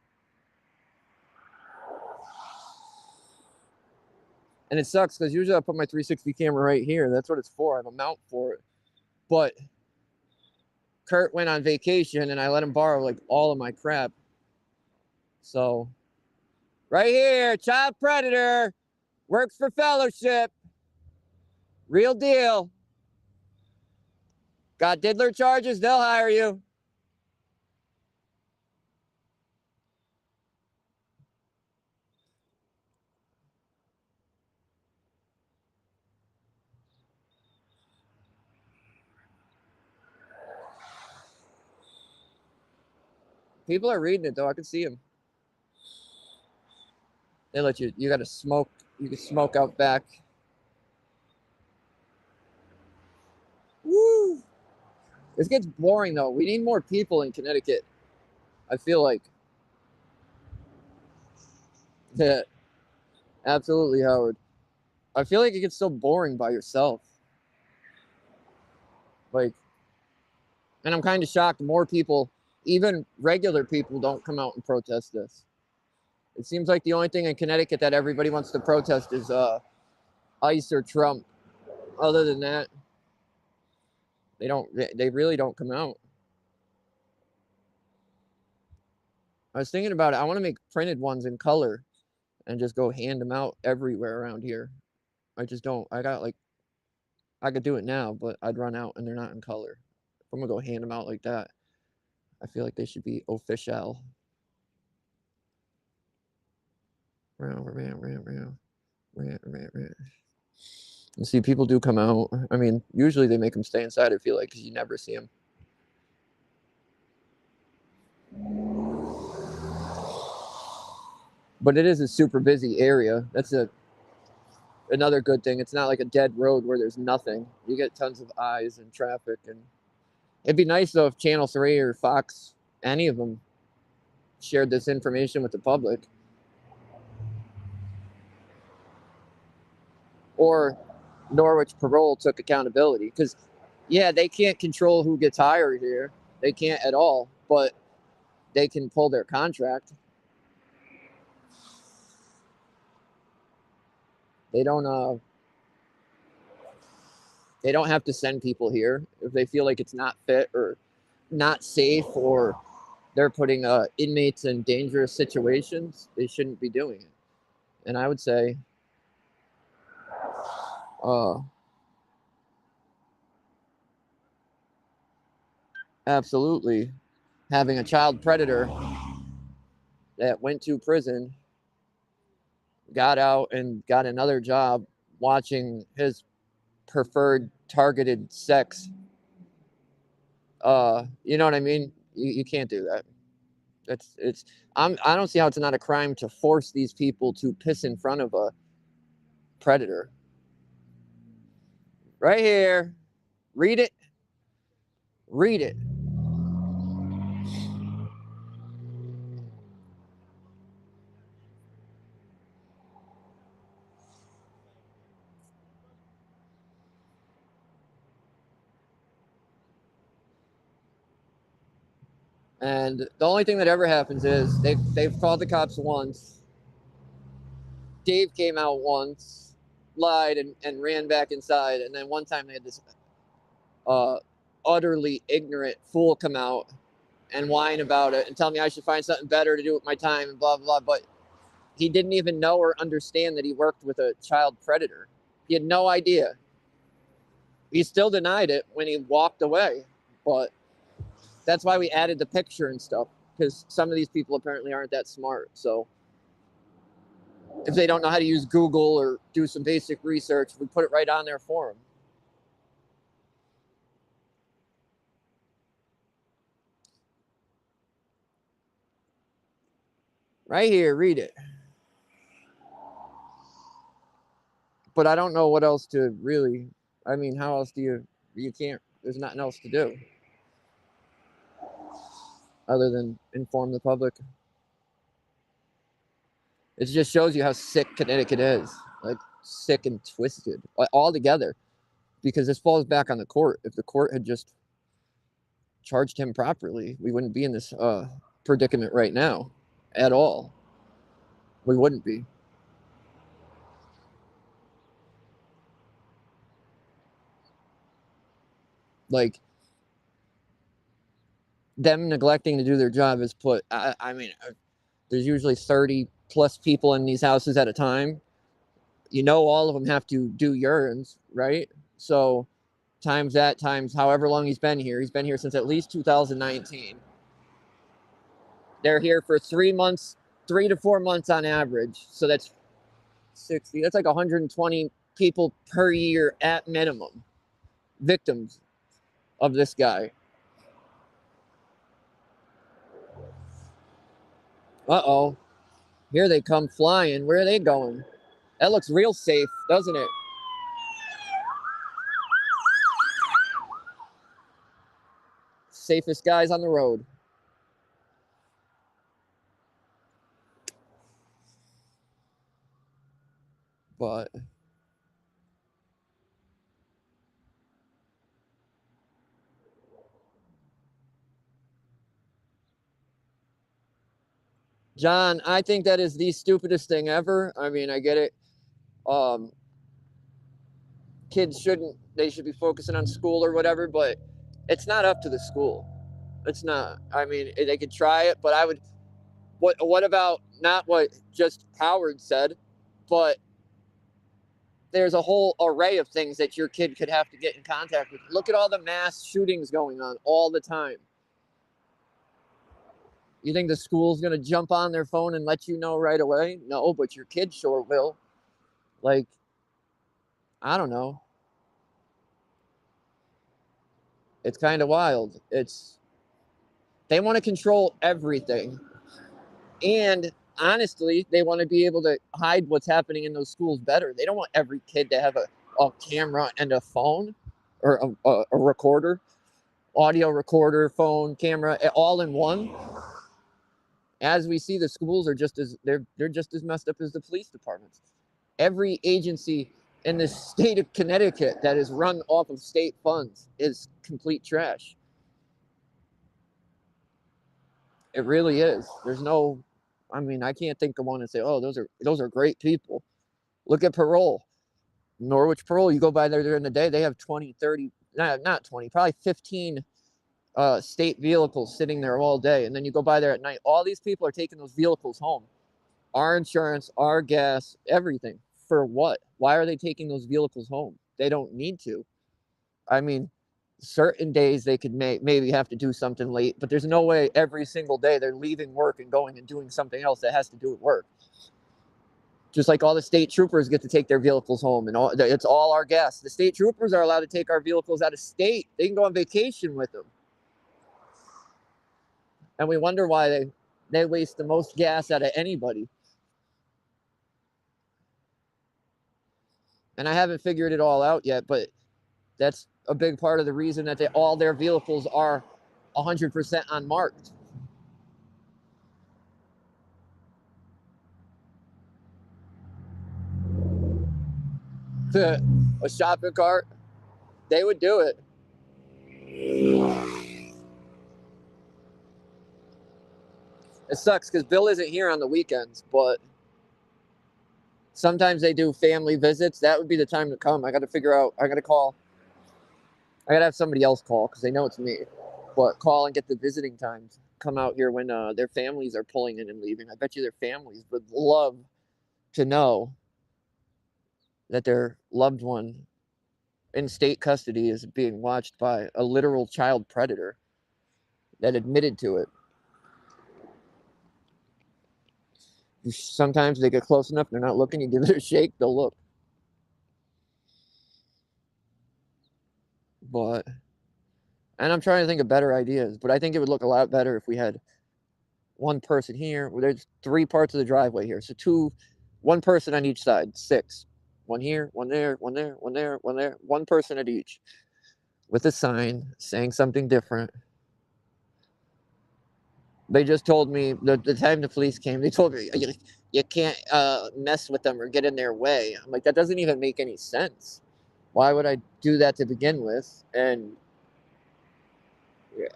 And it sucks because usually I put my 360 camera right here. That's what it's for. I have a mount for it. But Kurt went on vacation and I let him borrow like all of my crap. So right here, child predator, works for Fellowship. Real deal. Got diddler charges, they'll hire you. People are reading it though, I can see them. They let you gotta smoke, you can smoke out back. Woo! This gets boring though. We need more people in Connecticut. I feel like. Yeah, absolutely, Howard. I feel like it gets so boring by yourself. Like, and I'm kind of shocked more people, even regular people, don't come out and protest this. It seems like the only thing in Connecticut that everybody wants to protest is ICE or Trump. Other than that, they really don't come out. I was thinking about it. I want to make printed ones in color and just go hand them out everywhere around here. I just don't. I could do it now, but I'd run out and they're not in color. If I'm gonna go hand them out like that, I feel like they should be official. And see, people do come out. I mean, usually they make them stay inside, I feel like, because you never see them. But it is a super busy area. That's another good thing. It's not like a dead road where there's nothing. You get tons of eyes and traffic. And it'd be nice, though, if Channel 3 or Fox, any of them, shared this information with the public. Or Norwich Parole took accountability. Because, yeah, they can't control who gets hired here. They can't at all. But they can pull their contract. They don't have to send people here if they feel like it's not fit or not safe, or they're putting inmates in dangerous situations. They shouldn't be doing it. And I would say Absolutely. Having a child predator that went to prison, got out and got another job watching his preferred targeted sex. You know what I mean? You can't do that. I don't see how it's not a crime to force these people to piss in front of a predator. Right here. Read it. Read it. And the only thing that ever happens is they've called the cops once. Dave came out once, lied, and ran back inside. And then one time they had this utterly ignorant fool come out and whine about it and tell me I should find something better to do with my time and blah, blah, blah. But he didn't even know or understand that he worked with a child predator. He had no idea. He still denied it when he walked away. But that's why we added the picture and stuff, because some of these people apparently aren't that smart. So if they don't know how to use Google or do some basic research, we put it right on there for them. Right here, read it. But I don't know what else to really, I mean, how else do you can't, there's nothing else to do other than inform the public. It just shows you how sick Connecticut is, like sick and twisted all together, because this falls back on the court. If the court had just charged him properly, we wouldn't be in this predicament right now at all. We wouldn't be. Like, them neglecting to do their job is put, I mean, there's usually 30 plus people in these houses at a time. You know, all of them have to do urines, right? So times that, times however long he's been here. He's been here since at least 2019. They're here for 3 months, 3 to 4 months on average. So that's 60. That's like 120 people per year at minimum, victims of this guy. Uh-oh. Here they come flying. Where are they going? That looks real safe, doesn't it? Safest guys on the road. But John, I think that is the stupidest thing ever. I mean, I get it. Kids they should be focusing on school or whatever, but it's not up to the school. It's not. I mean, they could try it, but I would, what about not what just Howard said, but there's a whole array of things that your kid could have to get in contact with. Look at all the mass shootings going on all the time. You think the school's going to jump on their phone and let you know right away? No, but your kid sure will. Like, I don't know. It's kind of wild. They want to control everything. And honestly, they want to be able to hide what's happening in those schools better. They don't want every kid to have a camera and a phone or a recorder, audio recorder, phone, camera, all in one. As we see, the schools are they're just as messed up as the police departments. Every agency in the state of Connecticut that is run off of state funds is complete trash. It really is. There's no, I mean, I can't think of one and say, oh, those are great people. Look at parole. Norwich Parole, you go by there during the day, they have 20, 30, not 20, probably 15 state vehicles sitting there all day. And then you go by there at night. All these people are taking those vehicles home. Our insurance, our gas, everything. for what? Why are they taking those vehicles home? They don't need to. I mean, certain days they could maybe have to do something late, but there's no way every single day they're leaving work and going and doing something else that has to do with work. Just like all the state troopers get to take their vehicles home, and it's all our gas. The state troopers are allowed to take our vehicles out of state. They can go on vacation with them. And we wonder why they waste the most gas out of anybody. And I haven't figured it all out yet, but that's a big part of the reason that all their vehicles are 100% unmarked. A shopping cart, they would do it. It sucks because Bill isn't here on the weekends, but sometimes they do family visits. That would be the time to come. I got to figure out, I got to call. I got to have somebody else call because they know it's me. But call and get the visiting times. Come out here when their families are pulling in and leaving. I bet you their families would love to know that their loved one in state custody is being watched by a literal child predator that admitted to it. Sometimes they get close enough, they're not looking, you give it a shake, they'll look. But, and I'm trying to think of better ideas, but I think it would look a lot better if we had one person here. Well, there's 3 parts of the driveway here. So one person on each side, 6. One here, one there, one there, one there, one there. One person at each with a sign saying something different. They just told me, the time the police came, they told me, you can't mess with them or get in their way. I'm like, that doesn't even make any sense. Why would I do that to begin with? And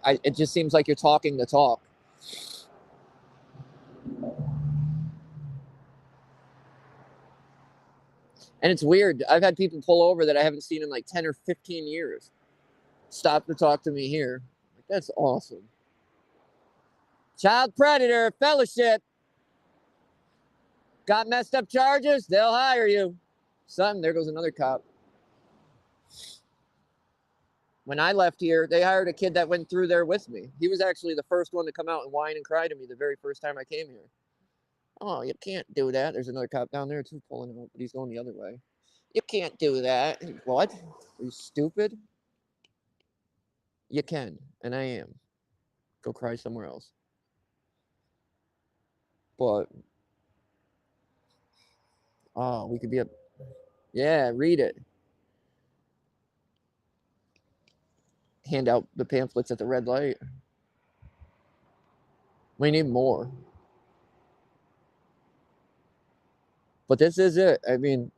it just seems like you're talking the talk. And it's weird. I've had people pull over that I haven't seen in like 10 or 15 years. Stop to talk to me here. Like, that's awesome. Child predator fellowship. Got messed up charges? They'll hire you. Son, there goes another cop. When I left here, they hired a kid that went through there with me. He was actually the first one to come out and whine and cry to me the very first time I came here. Oh, you can't do that. There's another cop down there too pulling him up, but he's going the other way. You can't do that. What? Are you stupid? You can, and I am. Go cry somewhere else. But, oh, we could be yeah, read it. Hand out the pamphlets at the red light. We need more. But this is it. I mean,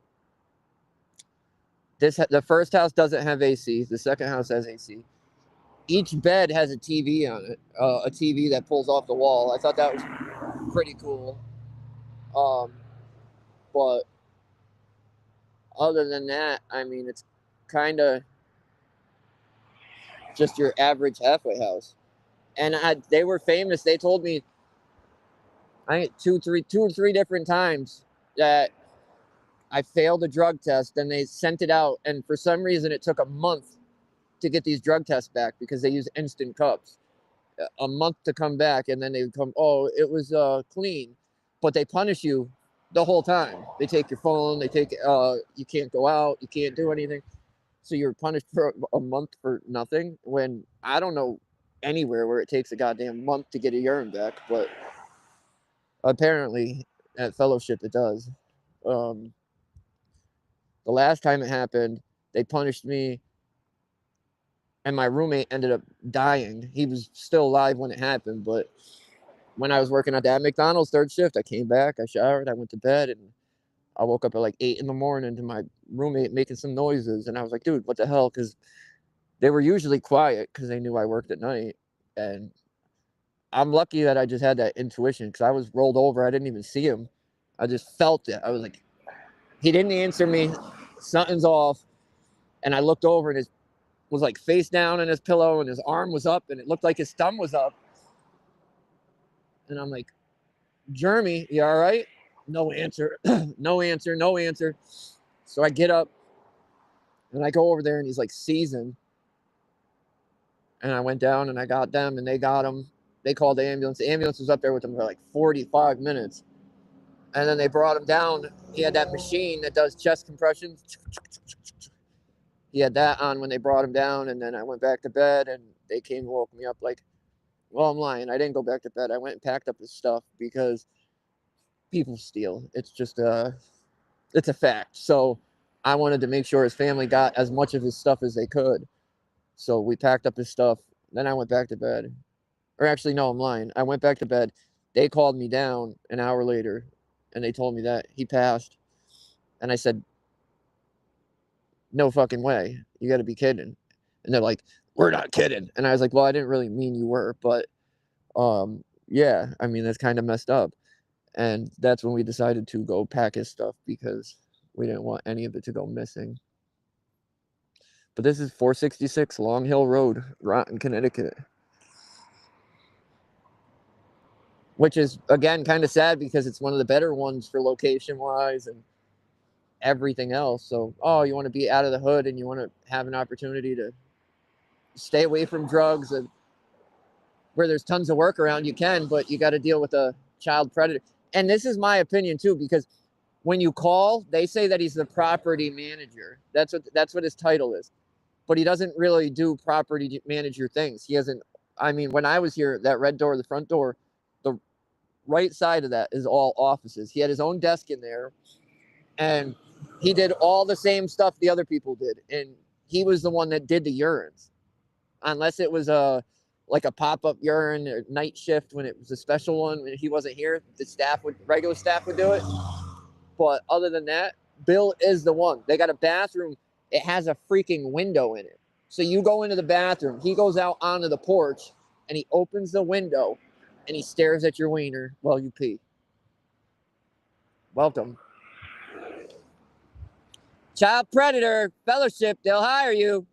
the first house doesn't have AC. The second house has AC. Each bed has a TV on it, a TV that pulls off the wall. I thought that was pretty cool. But other than that, I mean, it's kind of just your average halfway house. And they were famous. They told me, I think 2 or 3 different times that I failed a drug test. Then they sent it out, and for some reason, it took a month to get these drug tests back because they use instant cups. A month to come back, and then they would come, oh, it was clean. But they punish you the whole time. They take your phone, they take you can't go out, you can't do anything. So you're punished for a month for nothing, when I don't know anywhere where it takes a goddamn month to get a urine back, but apparently at fellowship it does. The last time it happened, they punished me, and my roommate ended up dying. He was still alive when it happened, but when I was working at that McDonald's 3rd shift, I came back, I showered, I went to bed, and I woke up at like 8 in the morning to my roommate making some noises, and I was like, dude, what the hell? Because they were usually quiet because they knew I worked at night, and I'm lucky that I just had that intuition because I was rolled over. I didn't even see him. I just felt it. I was like, he didn't answer me. Something's off. And I looked over, and his was like face down in his pillow, and his arm was up, and it looked like his thumb was up. And I'm like, Jeremy, you all right? No answer. No answer. No answer. So I get up and I go over there and he's like seasoned. And I went down and I got them and they got him. They called the ambulance. The ambulance was up there with him for like 45 minutes. And then they brought him down. He had that machine that does chest compressions. He had that on when they brought him down. And then I went back to bed and they came and woke me up like, well, I'm lying. I didn't go back to bed. I went and packed up his stuff because people steal. It's just it's a fact. So I wanted to make sure his family got as much of his stuff as they could. So we packed up his stuff. Then I went back to bed. Or actually, no, I'm lying. I went back to bed. They called me down an hour later, and they told me that he passed. And I said, no fucking way. You got to be kidding. And they're like, we're not kidding. And I was like, well, I didn't really mean you were. But yeah, I mean, that's kind of messed up. And that's when we decided to go pack his stuff because we didn't want any of it to go missing. But this is 466 Long Hill Road, Groton, Connecticut. Which is, again, kind of sad because it's one of the better ones for location-wise and everything else. So, oh, you want to be out of the hood and you want to have an opportunity to stay away from drugs and where there's tons of work around, you can, but you got to deal with a child predator. And this is my opinion, too, because when you call, they say that he's the property manager. That's what his title is. But he doesn't really do property manager things. He hasn't, I mean, when I was here, that red door, the front door, the right side of that is all offices. He had his own desk in there, and he did all the same stuff the other people did. And he was the one that did the urines. Unless it was like a pop-up urine or night shift when it was a special one. When he wasn't here, the regular staff would do it. But other than that, Bill is the one. They got a bathroom. It has a freaking window in it. So you go into the bathroom. He goes out onto the porch, and he opens the window, and he stares at your wiener while you pee. Welcome. Child predator fellowship, they'll hire you.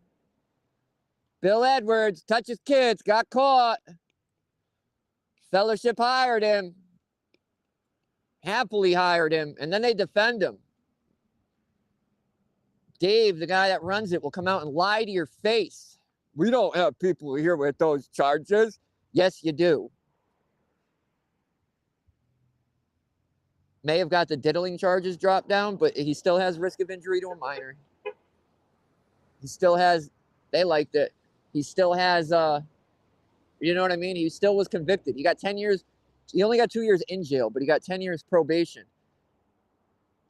Bill Edwards touches kids, got caught. Fellowship hired him. Happily hired him, and then they defend him. Dave, the guy that runs it, will come out and lie to your face. We don't have people here with those charges. Yes, you do. May have got the diddling charges dropped down, but he still has risk of injury to a minor. He still has, they liked it. He still has, you know what I mean? He still was convicted. He got 10 years. He only got 2 years in jail, but he got 10 years probation.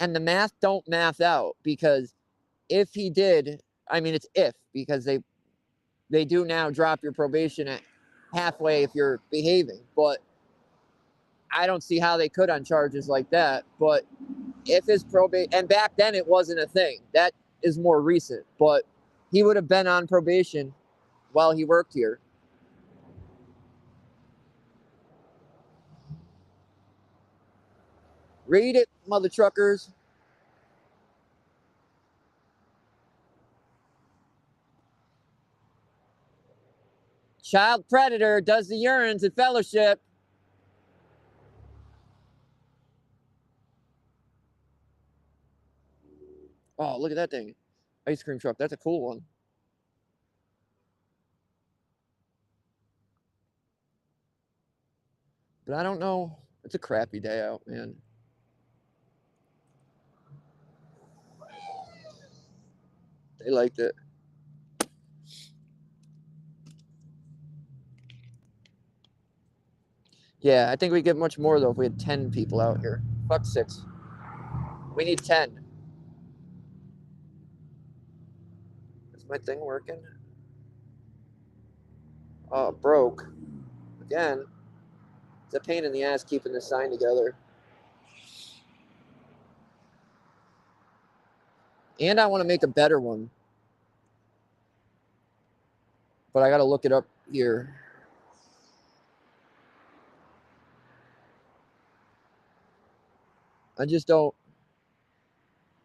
And the math don't math out because if he did, I mean, it's if, because they do now drop your probation at halfway if you're behaving. But I don't see how they could on charges like that. But if his probation, and back then it wasn't a thing. That is more recent. But he would have been on probation while he worked here. Read it, mother truckers. Child predator does the urines at fellowship. Oh, look at that thing. Ice cream truck. That's a cool one. But I don't know. It's a crappy day out, man. They liked it. Yeah, I think we get much more, though, if we had 10 people out here. Fuck 6. We need 10. Is my thing working? Oh, it broke. Again. It's a pain in the ass keeping this sign together. And I want to make a better one. But I got to look it up here. I just don't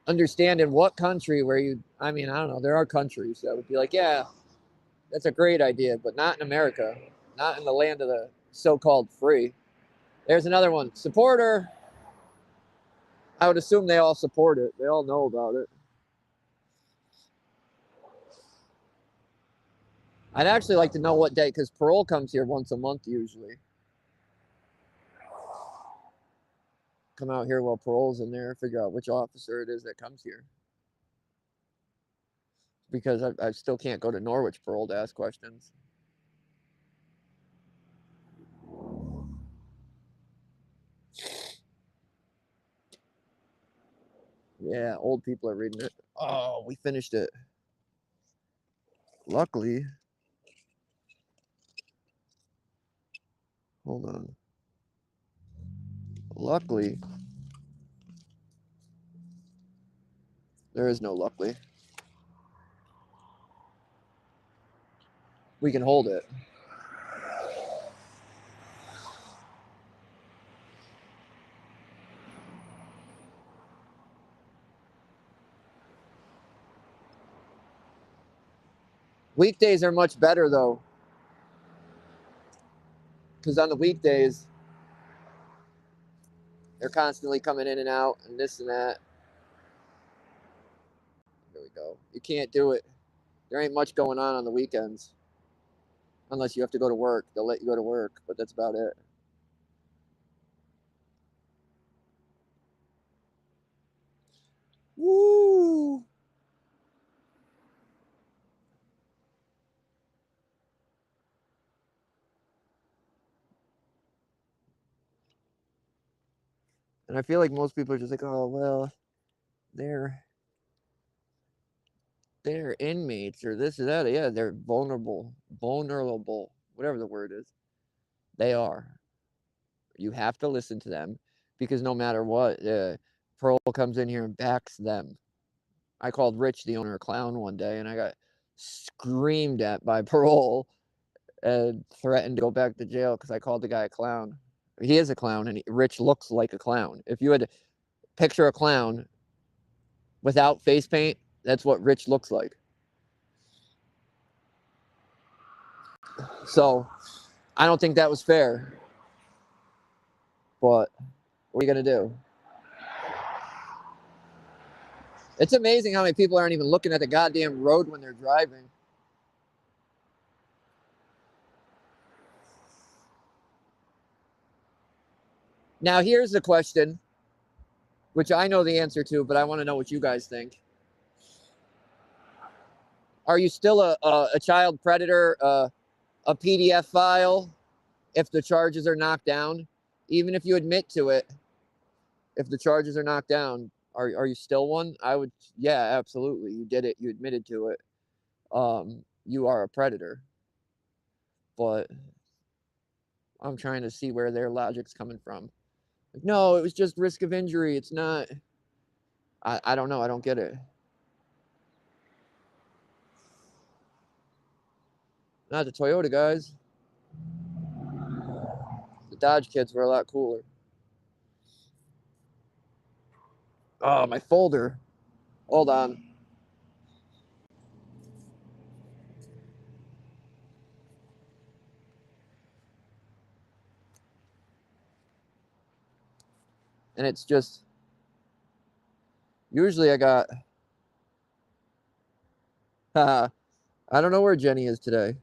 understand in what country where you, I mean, I don't know. There are countries that would be like, yeah, that's a great idea, but not in America. Not in the land of the so-called free. There's another one. Supporter. I would assume they all support it. They all know about it. I'd actually like to know what day, because parole comes here once a month usually. Come out here while parole's in there, figure out which officer it is that comes here. Because I still can't go to Norwich parole to ask questions. Yeah, old people are reading it. Oh, we finished it. Luckily. Hold on. Luckily. There is no luckily. We can hold it. Weekdays are much better though. Because on the weekdays, they're constantly coming in and out and this and that. There we go. You can't do it. There ain't much going on the weekends. Unless you have to go to work. They'll let you go to work, but that's about it. Woo! And I feel like most people are just like, oh, well, they're inmates or this or that. Yeah, they're vulnerable, whatever the word is. They are. You have to listen to them because no matter what, parole comes in here and backs them. I called Rich, the owner, a clown one day, and I got screamed at by parole and threatened to go back to jail because I called the guy a clown. He is a clown, and Rich looks like a clown. If you had to picture a clown without face paint, that's what Rich looks like. So I don't think that was fair. But what are you going to do? It's amazing how many people aren't even looking at the goddamn road when they're driving. Now, here's the question, which I know the answer to, but I want to know what you guys think. Are you still a child predator, a PDF file, if the charges are knocked down? Even if you admit to it, if the charges are knocked down, are you still one? I would, yeah, absolutely. You did it. You admitted to it. You are a predator. But I'm trying to see where their logic's coming from. Like, no, it was just risk of injury. It's not. I don't know. I don't get it. Not the Toyota guys. The Dodge kids were a lot cooler. Oh, my folder. Hold on. And it's just, usually I got, I don't know where Jenny is today.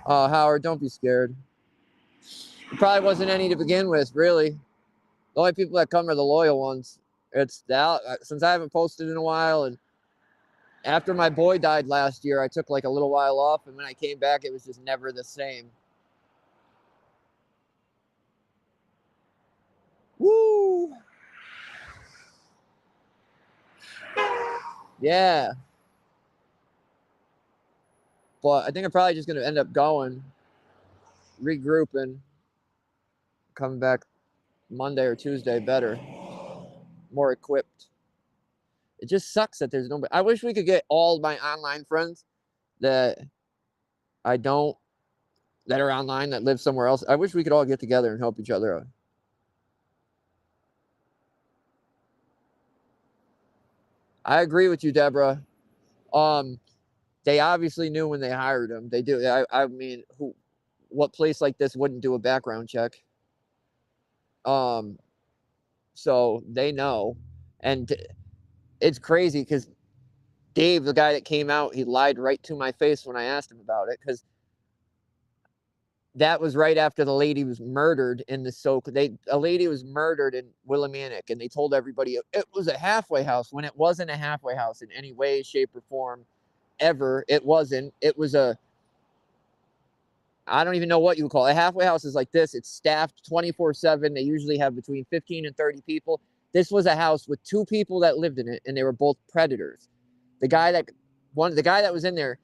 Oh, Howard, don't be scared. There probably wasn't any to begin with, really. The only people that come are the loyal ones. It's that, since I haven't posted in a while, and after my boy died last year, I took like a little while off, and when I came back, it was just never the same. Woo! Yeah. But I think I'm probably just going to end up going, regrouping, coming back Monday or Tuesday better, more equipped. It just sucks that there's nobody. I wish we could get all my online friends that I don't, that are online, that live somewhere else. I wish we could all get together and help each other out. I agree with you, Deborah. They obviously knew when they hired him. They do. I mean, what place like this wouldn't do a background check? So they know. And it's crazy because Dave, the guy that came out, he lied right to my face when I asked him about it, because that was right after the lady was murdered in the a lady was murdered in Willimantic, and they told everybody it was a halfway house when it wasn't a halfway house in any way, shape, or form ever. It wasn't. It was I don't even know what you would call it. A halfway house is like this. It's staffed 24/7. They usually have between 15 and 30 people. This was a house with 2 people that lived in it, and they were both predators. The guy that was in there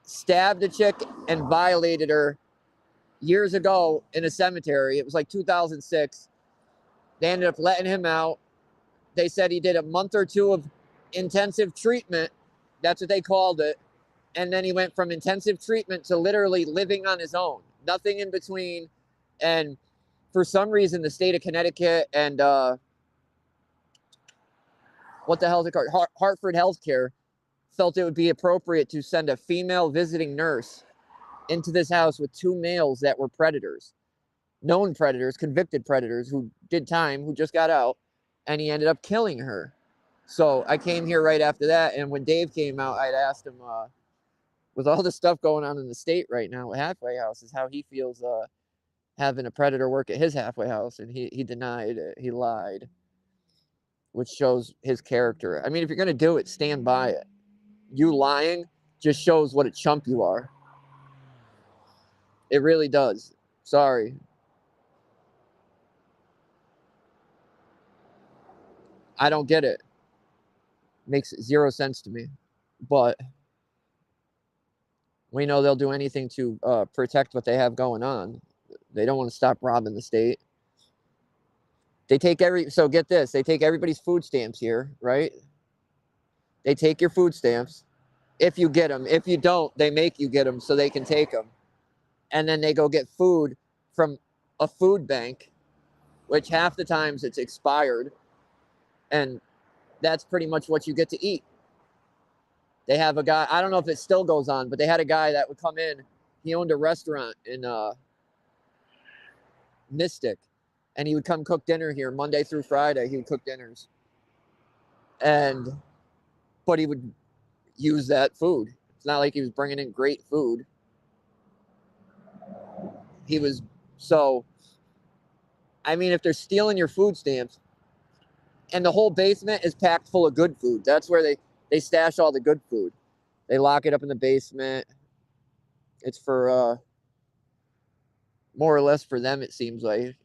stabbed a chick and violated her years ago in a cemetery. It was like 2006. They ended up letting him out. They said he did a month or 2 of intensive treatment. That's what they called it. And then he went from intensive treatment to literally living on his own. Nothing in between. And for some reason, the state of Connecticut and what the hell is it called? Hartford Healthcare felt it would be appropriate to send a female visiting nurse into this house with 2 males that were predators. Known predators, convicted predators who did time, who just got out, and he ended up killing her. So I came here right after that, and when Dave came out, I'd asked him, with all the stuff going on in the state right now with halfway houses, how he feels having a predator work at his halfway house, and he denied it. He lied, which shows his character. I mean, if you're going to do it, stand by it. You lying just shows what a chump you are. It really does. Sorry. I don't get it. Makes 0 sense to me. But we know they'll do anything to protect what they have going on. They don't want to stop robbing the state. They take so get this, they take everybody's food stamps here, right? They take your food stamps if you get them. If you don't, they make you get them so they can take them. And then they go get food from a food bank, which half the times it's expired. And that's pretty much what you get to eat. They have a guy, I don't know if it still goes on, but they had a guy that would come in. He owned a restaurant in Mystic, and he would come cook dinner here Monday through Friday. He would cook dinners. But he would use that food. It's not like he was bringing in great food. I mean, if they're stealing your food stamps, and the whole basement is packed full of good food. That's where they stash all the good food. They lock it up in the basement. It's for more or less for them, it seems like.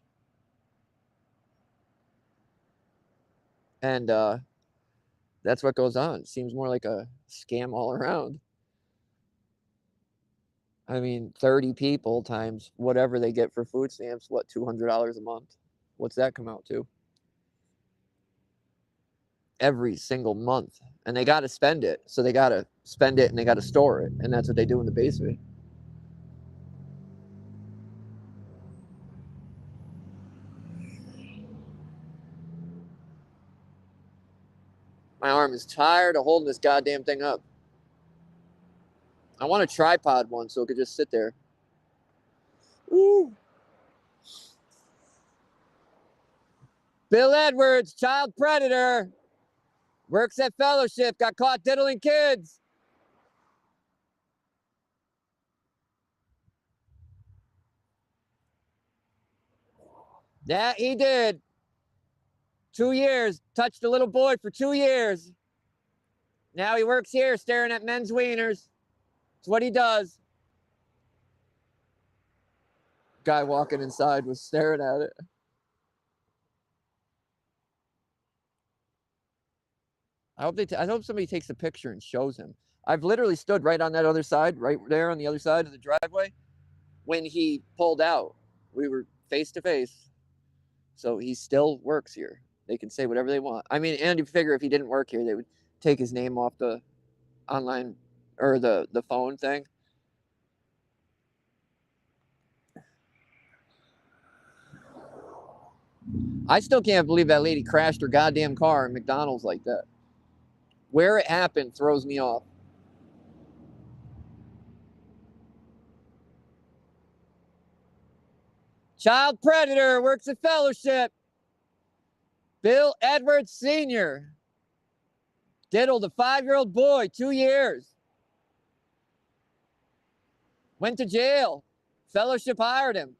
And that's what goes on. It seems more like a scam all around. I mean, 30 people times whatever they get for food stamps, what, $200 a month? What's that come out to? Every single month. And they got to spend it. So they got to spend it and they got to store it. And that's what they do in the basement. My arm is tired of holding this goddamn thing up. I want a tripod one so it could just sit there. Ooh. Bill Edwards, child predator. Works at Fellowship, got caught diddling kids. Yeah, he did. 2 years. Touched a little boy for 2 years. Now he works here staring at men's wieners. It's what he does. Guy walking inside was staring at it. I hope somebody takes a picture and shows him. I've literally stood right on that other side, right there on the other side of the driveway, when he pulled out. We were face to face. So he still works here. They can say whatever they want. I mean, and you figure if he didn't work here, they would take his name off the online or the phone thing. I still can't believe that lady crashed her goddamn car in McDonald's like that. Where it happened throws me off. Child predator, works at Fellowship. Bill Edwards Sr. diddled a 5-year-old boy, 2 years. Went to jail. Fellowship hired him.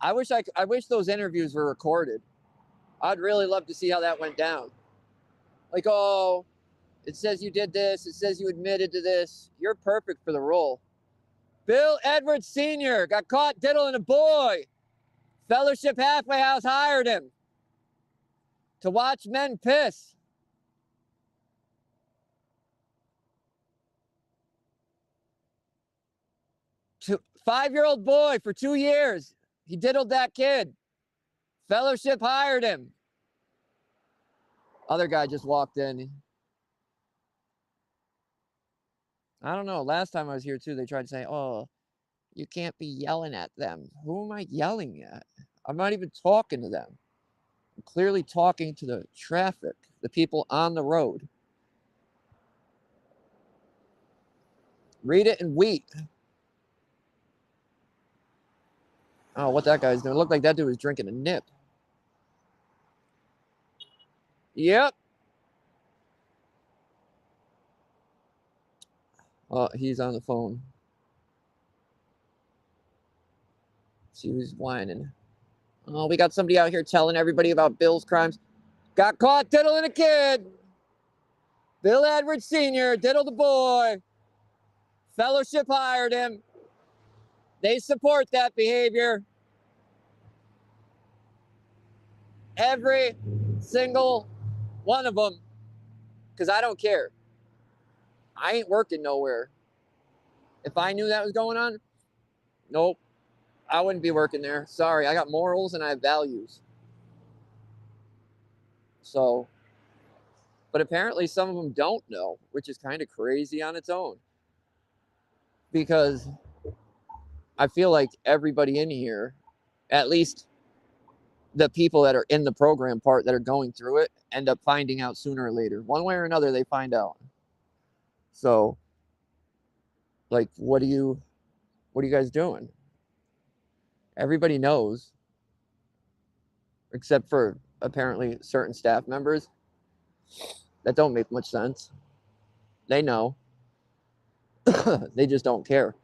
I wish those interviews were recorded. I'd really love to see how that went down. Like, oh, it says you did this. It says you admitted to this. You're perfect for the role. Bill Edwards Sr. got caught diddling a boy. Fellowship Halfway House hired him to watch men piss. Five-year-old boy for 2 years. He diddled that kid. Fellowship hired him. Other guy just walked in. I don't know. Last time I was here too, they tried to say, oh, you can't be yelling at them. Who am I yelling at? I'm not even talking to them. I'm clearly talking to the traffic, the people on the road. Read it and wheat. Oh, what that guy's doing. It looked like that dude was drinking a nip. Yep. Oh, he's on the phone. See who's whining. Oh, we got somebody out here telling everybody about Bill's crimes. Got caught diddling a kid. Bill Edwards Sr. diddled a boy. Fellowship hired him. They support that behavior. Every single one of them. Because I don't care. I ain't working nowhere. If I knew that was going on, nope. I wouldn't be working there. Sorry, I got morals and I have values. So, but apparently some of them don't know, which is kind of crazy on its own. Because I feel like everybody in here, at least the people that are in the program part that are going through it, end up finding out sooner or later. One way or another, they find out. So, like, what are you guys doing? Everybody knows, except for apparently certain staff members that don't make much sense. They know. They just don't care.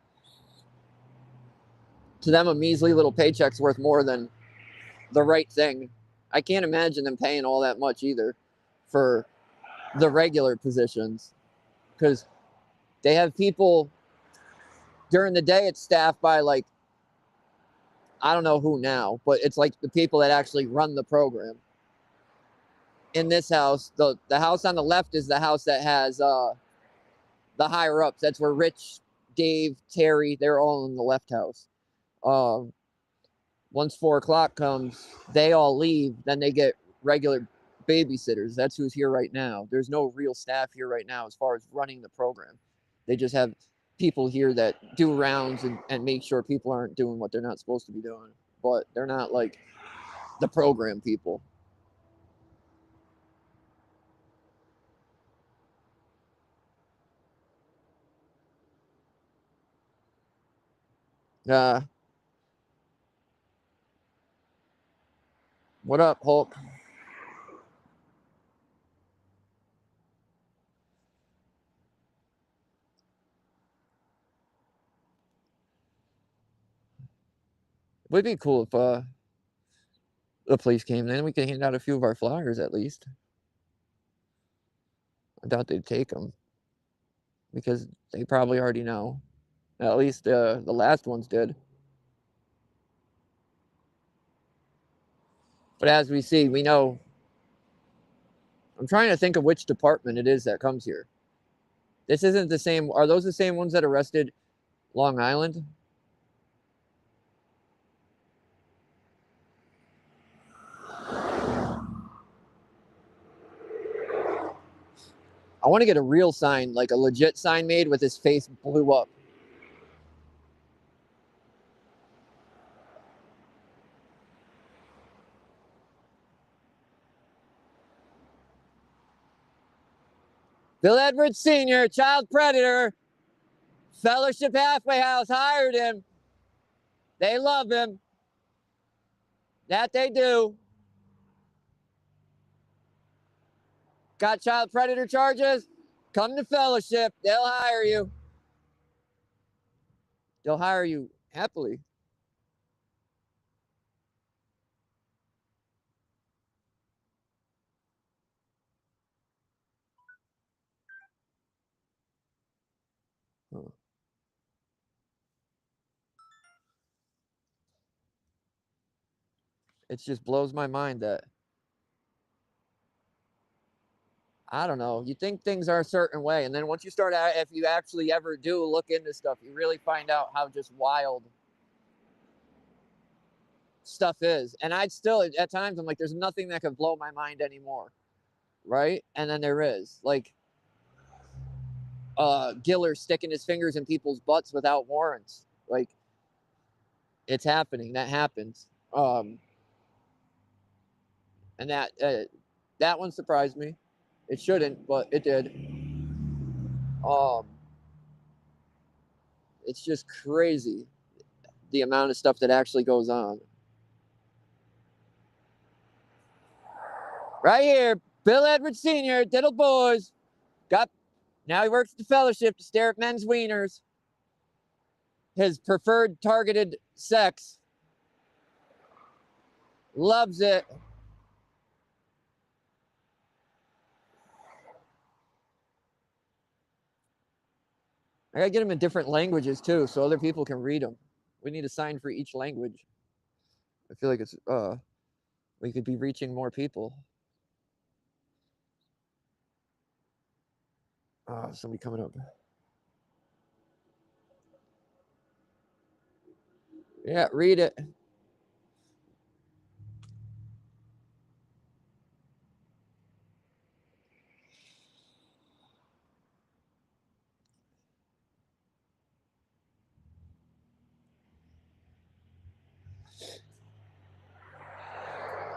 To them, a measly little paycheck's worth more than the right thing. I can't imagine them paying all that much either for the regular positions, because they have people during the day. It's staffed by, like, I don't know who now, but it's like the people that actually run the program. In this house, the house on the left is the house that has the higher ups. That's where Rich, Dave, Terry, they're all in the left house. Once 4 o'clock comes, they all leave. Then they get regular babysitters. That's who's here right now. There's no real staff here right now as far as running the program. They just have people here that do rounds and make sure people aren't doing what they're not supposed to be doing. But they're not like the program people. What up, Hulk? It would be cool if the police came in. We could hand out a few of our flyers at least. I doubt they'd take them because they probably already know. At least the last ones did. But as we see, we know. I'm trying to think of which department it is that comes here. This isn't the same. Are those the same ones that arrested Long Island? I want to get a real sign, like a legit sign made with his face blew up. Bill Edwards Sr., child predator. Fellowship Halfway House hired him. They love him. That they do. Got child predator charges? Come to Fellowship. They'll hire you. They'll hire you happily. Huh. It just blows my mind that, I don't know, you think things are a certain way, and then once you start out, if you actually ever do look into stuff, you really find out how just wild stuff is. And I'd still, at times, I'm like, there's nothing that could blow my mind anymore, right? And then there is, like, Giller sticking his fingers in people's butts without warrants. Like, it's happening. That happens. And that one surprised me. It shouldn't, but it did. It's just crazy the amount of stuff that actually goes on. Right here, Bill Edwards Sr., Diddle Boys, now he works at the Fellowship to stare at men's wieners. His preferred targeted sex. Loves it. I gotta get them in different languages too, so other people can read them. We need a sign for each language. I feel like it's we could be reaching more people. Somebody coming up. Yeah, read it.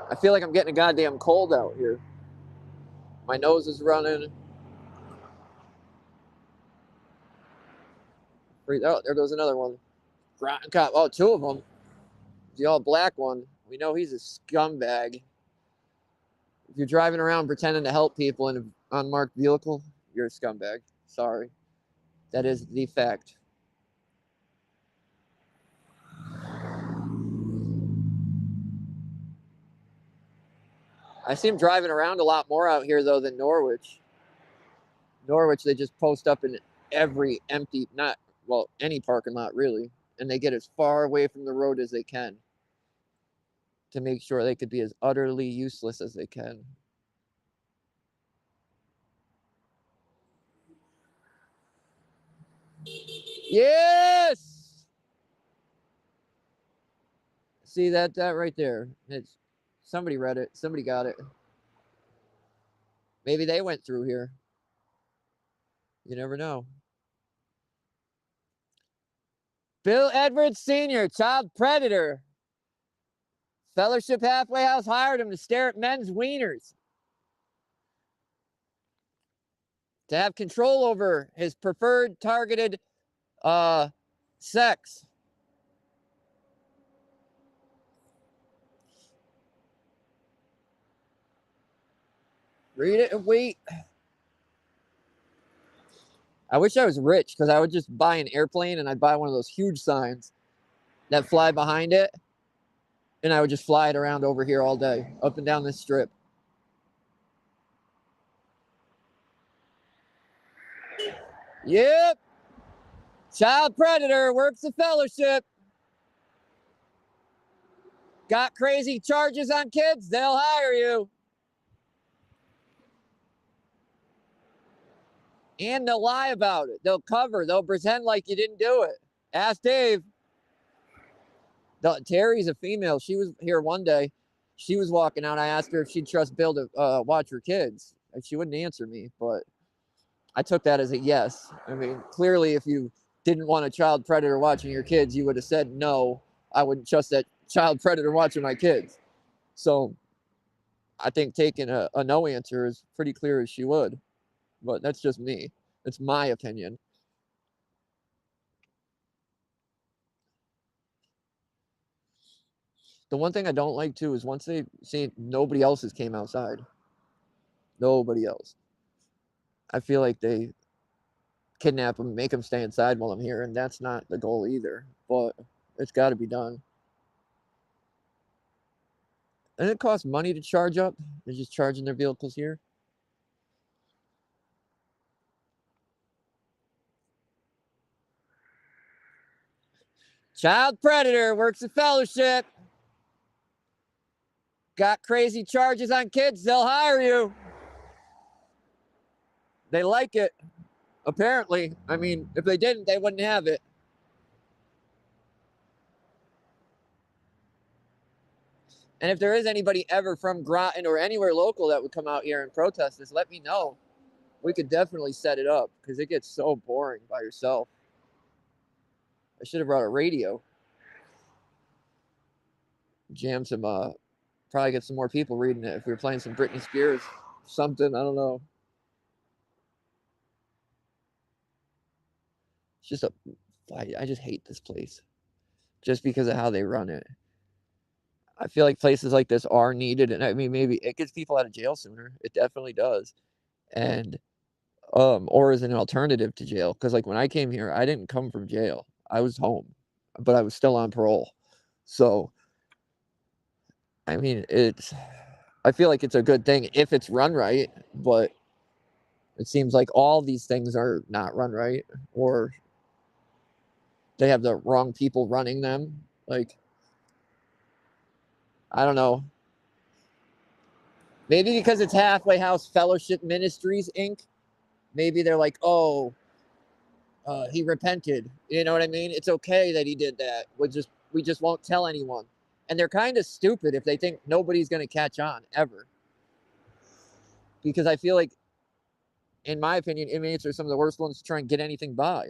I feel like I'm getting a goddamn cold out here. My nose is running. Oh, there goes another one. Oh, two of them. The all black one. We know he's a scumbag. If you're driving around pretending to help people in an unmarked vehicle, you're a scumbag. Sorry. That is the fact. I see him driving around a lot more out here, though, than Norwich. Norwich, they just post up in every empty, any parking lot, really. And they get as far away from the road as they can to make sure they could be as utterly useless as they can. Yes! See that right there? It's somebody read it. Somebody got it. Maybe they went through here. You never know. Bill Edwards Sr., child predator. Fellowship Halfway House hired him to stare at men's wieners. To have control over his preferred targeted sex. Read it and wait. I wish I was rich because I would just buy an airplane and I'd buy one of those huge signs that fly behind it. And I would just fly it around over here all day, up and down this strip. Yep. Child predator, works the Fellowship. Got crazy charges on kids? They'll hire you. And they'll lie about it. They'll pretend like you didn't do it. Ask Dave. Terry's a female. She was here one day. She was walking out. I asked her if she'd trust Bill to watch her kids. And she wouldn't answer me, but I took that as a yes. I mean, clearly, if you didn't want a child predator watching your kids, you would have said, no, I wouldn't trust that child predator watching my kids. So I think taking a no answer is pretty clear as she would. but that's just me. It's my opinion. The one thing I don't like too is once they see nobody else came outside. Nobody else. I feel like they kidnap them, make them stay inside while I'm here, and that's not the goal either. But it's got to be done. And it costs money to charge up. They're just charging their vehicles here. Child predator works a fellowship. Got crazy charges on kids, they'll hire you. They like it, apparently. I mean, if they didn't, they wouldn't have it. And if there is anybody ever from Groton or anywhere local that would come out here and protest this, let me know. We could definitely set it up because it gets so boring by yourself. I should have brought a radio. Jam some, probably get some more people reading it if we were playing some Britney Spears. Something, I don't know. It's just I just hate this place. Just because of how they run it. I feel like places like this are needed, and I mean, maybe it gets people out of jail sooner. It definitely does. And or as an alternative to jail, because like when I came here, I didn't come from jail. I was home, but I was still on parole. So I mean, I feel like it's a good thing if it's run right, but it seems like all these things are not run right, or they have the wrong people running them. Like, I don't know. Maybe because it's Halfway House Fellowship Ministries, Inc. Maybe they're like, oh, he repented. You know what I mean? It's okay that he did that. We just won't tell anyone. And they're kind of stupid if they think nobody's going to catch on ever. Because I feel like, in my opinion, inmates are some of the worst ones to try and get anything by.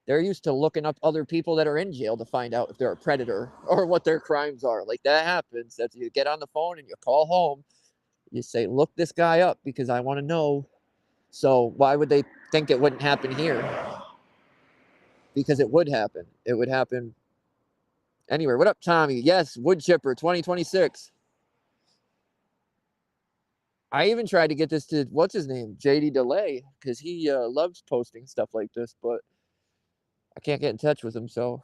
They're used to looking up other people that are in jail to find out if they're a predator or what their crimes are. Like, that happens. That's, you get on the phone and you call home. You say, look this guy up because I want to know. So why would they think it wouldn't happen here? Because it would happen. It would happen anywhere. What up, Tommy? Yes, wood chipper 2026. I even tried to get this to, what's his name? JD Delay, because he loves posting stuff like this, but I can't get in touch with him, so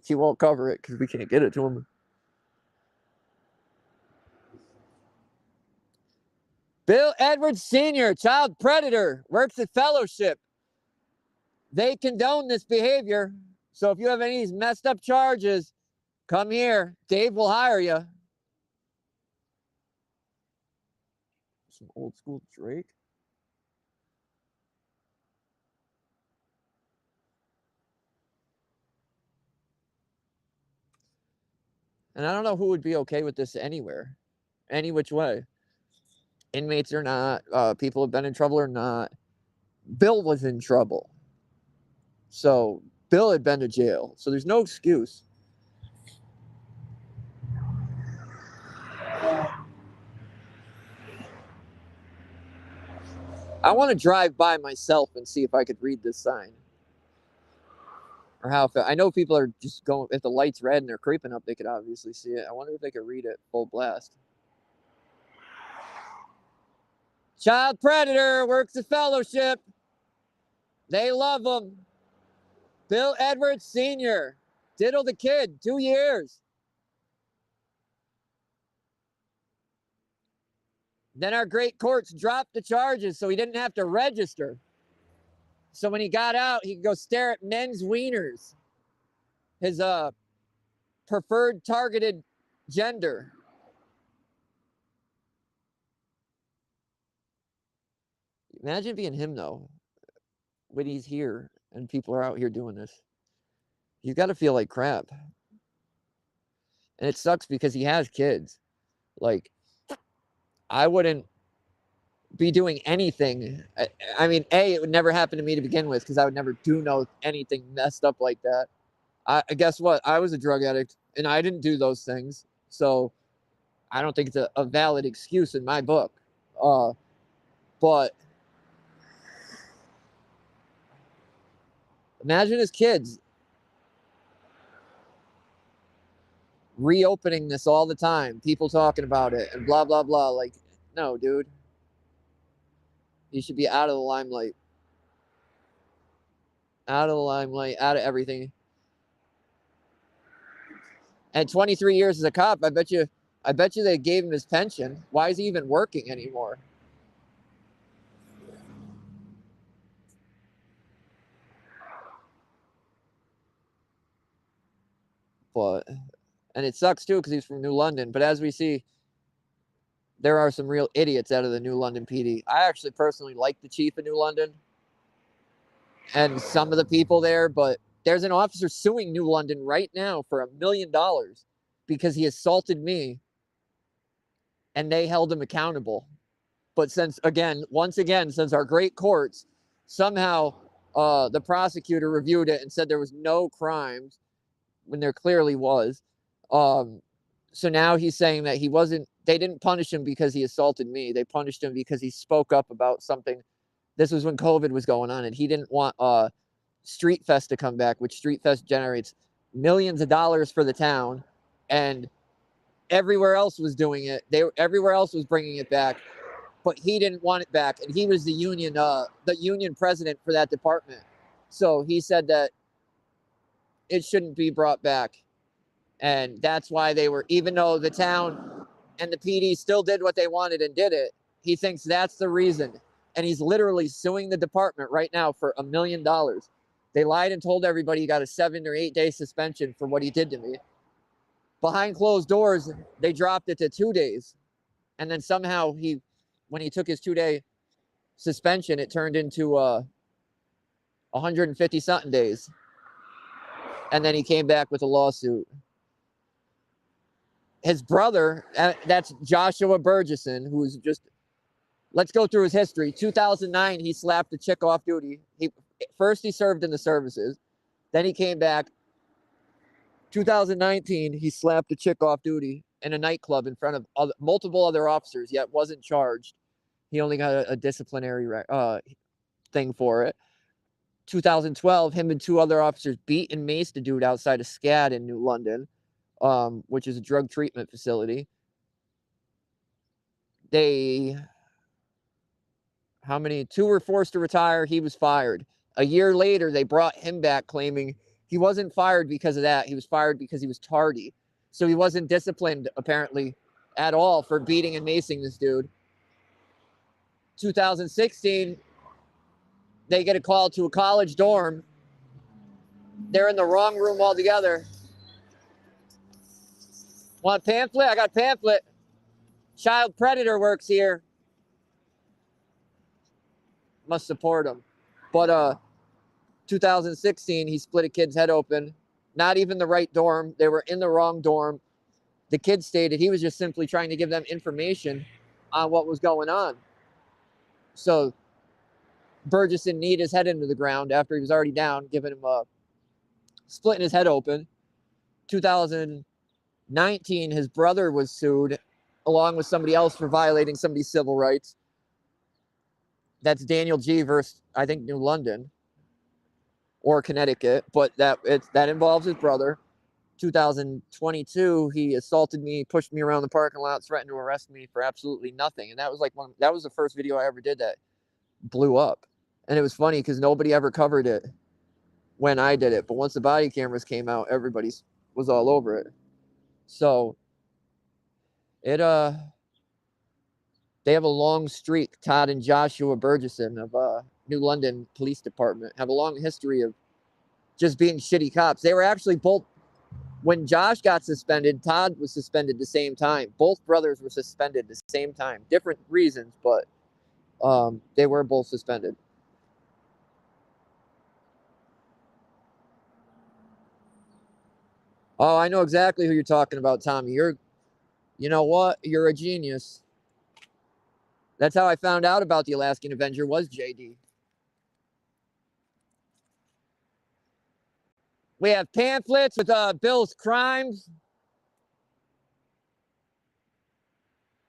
he won't cover it because we can't get it to him. Bill Edwards Sr., child predator, works at Fellowship. They condone this behavior. So if you have any of these messed up charges, come here. Dave will hire you. Some old school Drake. And I don't know who would be okay with this anywhere, any which way. Inmates or not, people have been in trouble or not. Bill was in trouble. So Bill had been to jail. So there's no excuse. I want to drive by myself and see if I could read this sign. Or how, I know people are just going, if the light's red and they're creeping up, they could obviously see it. I wonder if they could read it full blast. Child predator, works at Fellowship. They love him. Bill Edwards Sr. Diddle the kid, 2 years. Then our great courts dropped the charges so he didn't have to register. So when he got out, he could go stare at men's wieners. His preferred targeted gender. Imagine being him, though, when he's here and people are out here doing this. He's got to feel like crap. And it sucks because he has kids. Like, I wouldn't be doing anything. I mean, it would never happen to me to begin with because I would never do anything messed up like that. Guess what? I was a drug addict and I didn't do those things. So I don't think it's a valid excuse in my book. But Imagine his kids reopening this all the time, people talking about it and blah, blah, blah. Like, no, dude. You should be out of the limelight. Out of the limelight, out of everything. And 23 years as a cop, I bet you they gave him his pension. Why is he even working anymore? But, and it sucks too because he's from New London. But as we see, there are some real idiots out of the New London PD. I actually personally like the chief of New London and some of the people there, but there's an officer suing New London right now for $1 million because he assaulted me and they held him accountable. But once again, since our great courts somehow the prosecutor reviewed it and said there was no crimes when there clearly was. So now he's saying that they didn't punish him because he assaulted me. They punished him because he spoke up about something. This was when COVID was going on and he didn't want Street Fest to come back, which Street Fest generates millions of dollars for the town, and everywhere else was doing it. Everywhere else was bringing it back, but he didn't want it back, and he was the union president for that department. So he said that it shouldn't be brought back, and that's why even though the town and the PD still did what they wanted and did it, he thinks that's the reason, and he's literally suing the department right now for $1 million. They lied and told everybody he got a 7 or 8 day suspension for what he did to me. Behind closed doors, they dropped it to 2 days. And then somehow when he took his 2 day suspension, it turned into 150 something days. And then he came back with a lawsuit. His brother, that's Joshua Burgesson, let's go through his history. 2009, he slapped a chick off duty. First, he served in the services. Then he came back. 2019, he slapped a chick off duty in a nightclub in front of multiple other officers, yet wasn't charged. He only got a disciplinary thing for it. 2012, him and 2 other officers beat and maced a dude outside of SCAD in New London, which is a drug treatment facility. 2 were forced to retire. He was fired. A year later, they brought him back claiming he wasn't fired because of that. He was fired because he was tardy. So he wasn't disciplined, apparently, at all for beating and macing this dude. 2016, they get a call to a college dorm. They're in the wrong room altogether. Want pamphlet? I got pamphlet. Child predator works here. Must support him. But 2016, he split a kid's head open. Not even the right dorm. They were in the wrong dorm. The kid stated he was just simply trying to give them information on what was going on. So Burgesson kneed his head into the ground after he was already down, giving him splitting his head open. 2019, his brother was sued along with somebody else for violating somebody's civil rights. That's Daniel G. versus, I think, New London or Connecticut, but that involves his brother. 2022, he assaulted me, pushed me around the parking lot, threatened to arrest me for absolutely nothing. And that was the first video I ever did that blew up. And it was funny because nobody ever covered it when I did it. But once the body cameras came out, everybody was all over it. So they have a long streak. Todd and Joshua Burgesson of New London Police Department have a long history of just being shitty cops. They were actually both, when Josh got suspended, Todd was suspended the same time. Both brothers were suspended the same time. Different reasons, but they were both suspended. Oh, I know exactly who you're talking about, Tommy. You know what? You're a genius. That's how I found out about the Alaskan Avenger was JD. We have pamphlets with Bill's crimes,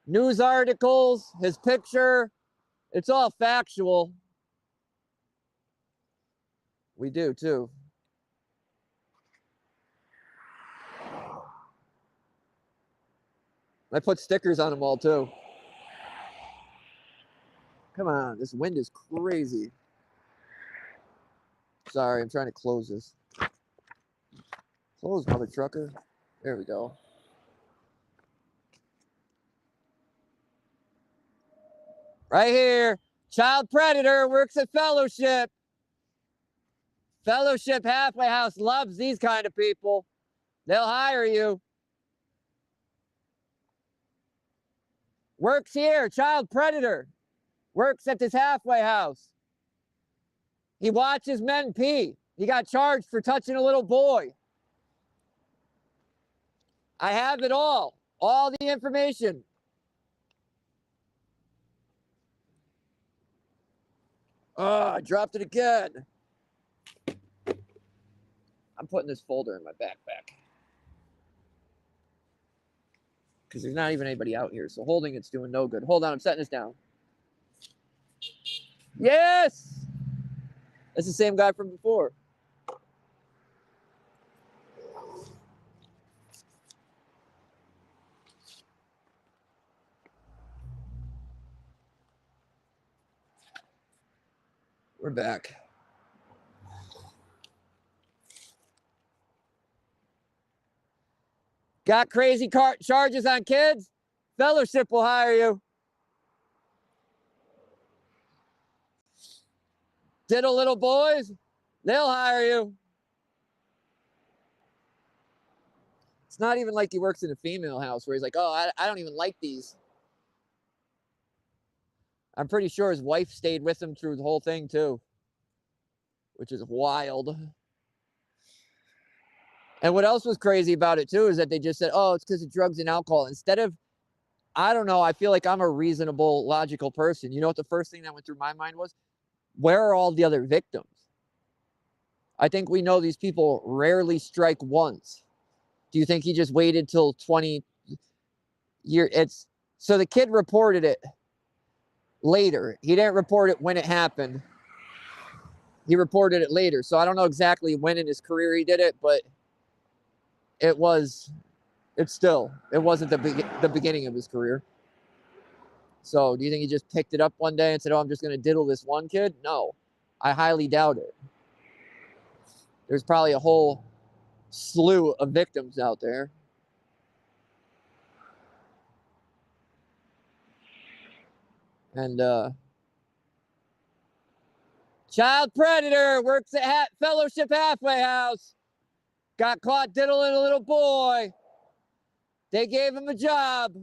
news articles, his picture. It's all factual. We do too. I put stickers on them all too. Come on, this wind is crazy. Sorry, I'm trying to close this. Close, mother trucker. There we go. Right here. Child predator works at Fellowship. Fellowship Halfway House loves these kind of people. They'll hire you. Works here. Child predator. Works at this halfway house. He watches men pee. He got charged for touching a little boy. I have it all the information. Oh, I dropped it again. I'm putting this folder in my backpack. Because there's not even anybody out here, so holding it's doing no good. Hold on, I'm setting this down. Yes! That's the same guy from before. We're back. Got crazy charges on kids? Fellowship will hire you. Diddle little boys? They'll hire you. It's not even like he works in a female house where he's like, oh, I don't even like these. I'm pretty sure his wife stayed with him through the whole thing too, which is wild. And what else was crazy about it too is that they just said, oh, it's because of drugs and alcohol. Instead of, I don't know, I feel like I'm a reasonable, logical person. You know what the first thing that went through my mind was? Where are all the other victims? I think we know these people rarely strike once. Do you think he just waited till 20 years? So the kid reported it later. He didn't report it when it happened. He reported it later. So I don't know exactly when in his career he did it, but it wasn't the beginning of his career. So do you think he just picked it up one day and said, oh, I'm just going to diddle this one kid? No, I highly doubt it. There's probably a whole slew of victims out there. And child predator works at Fellowship Halfway House. Got caught diddling a little boy. They gave him a job.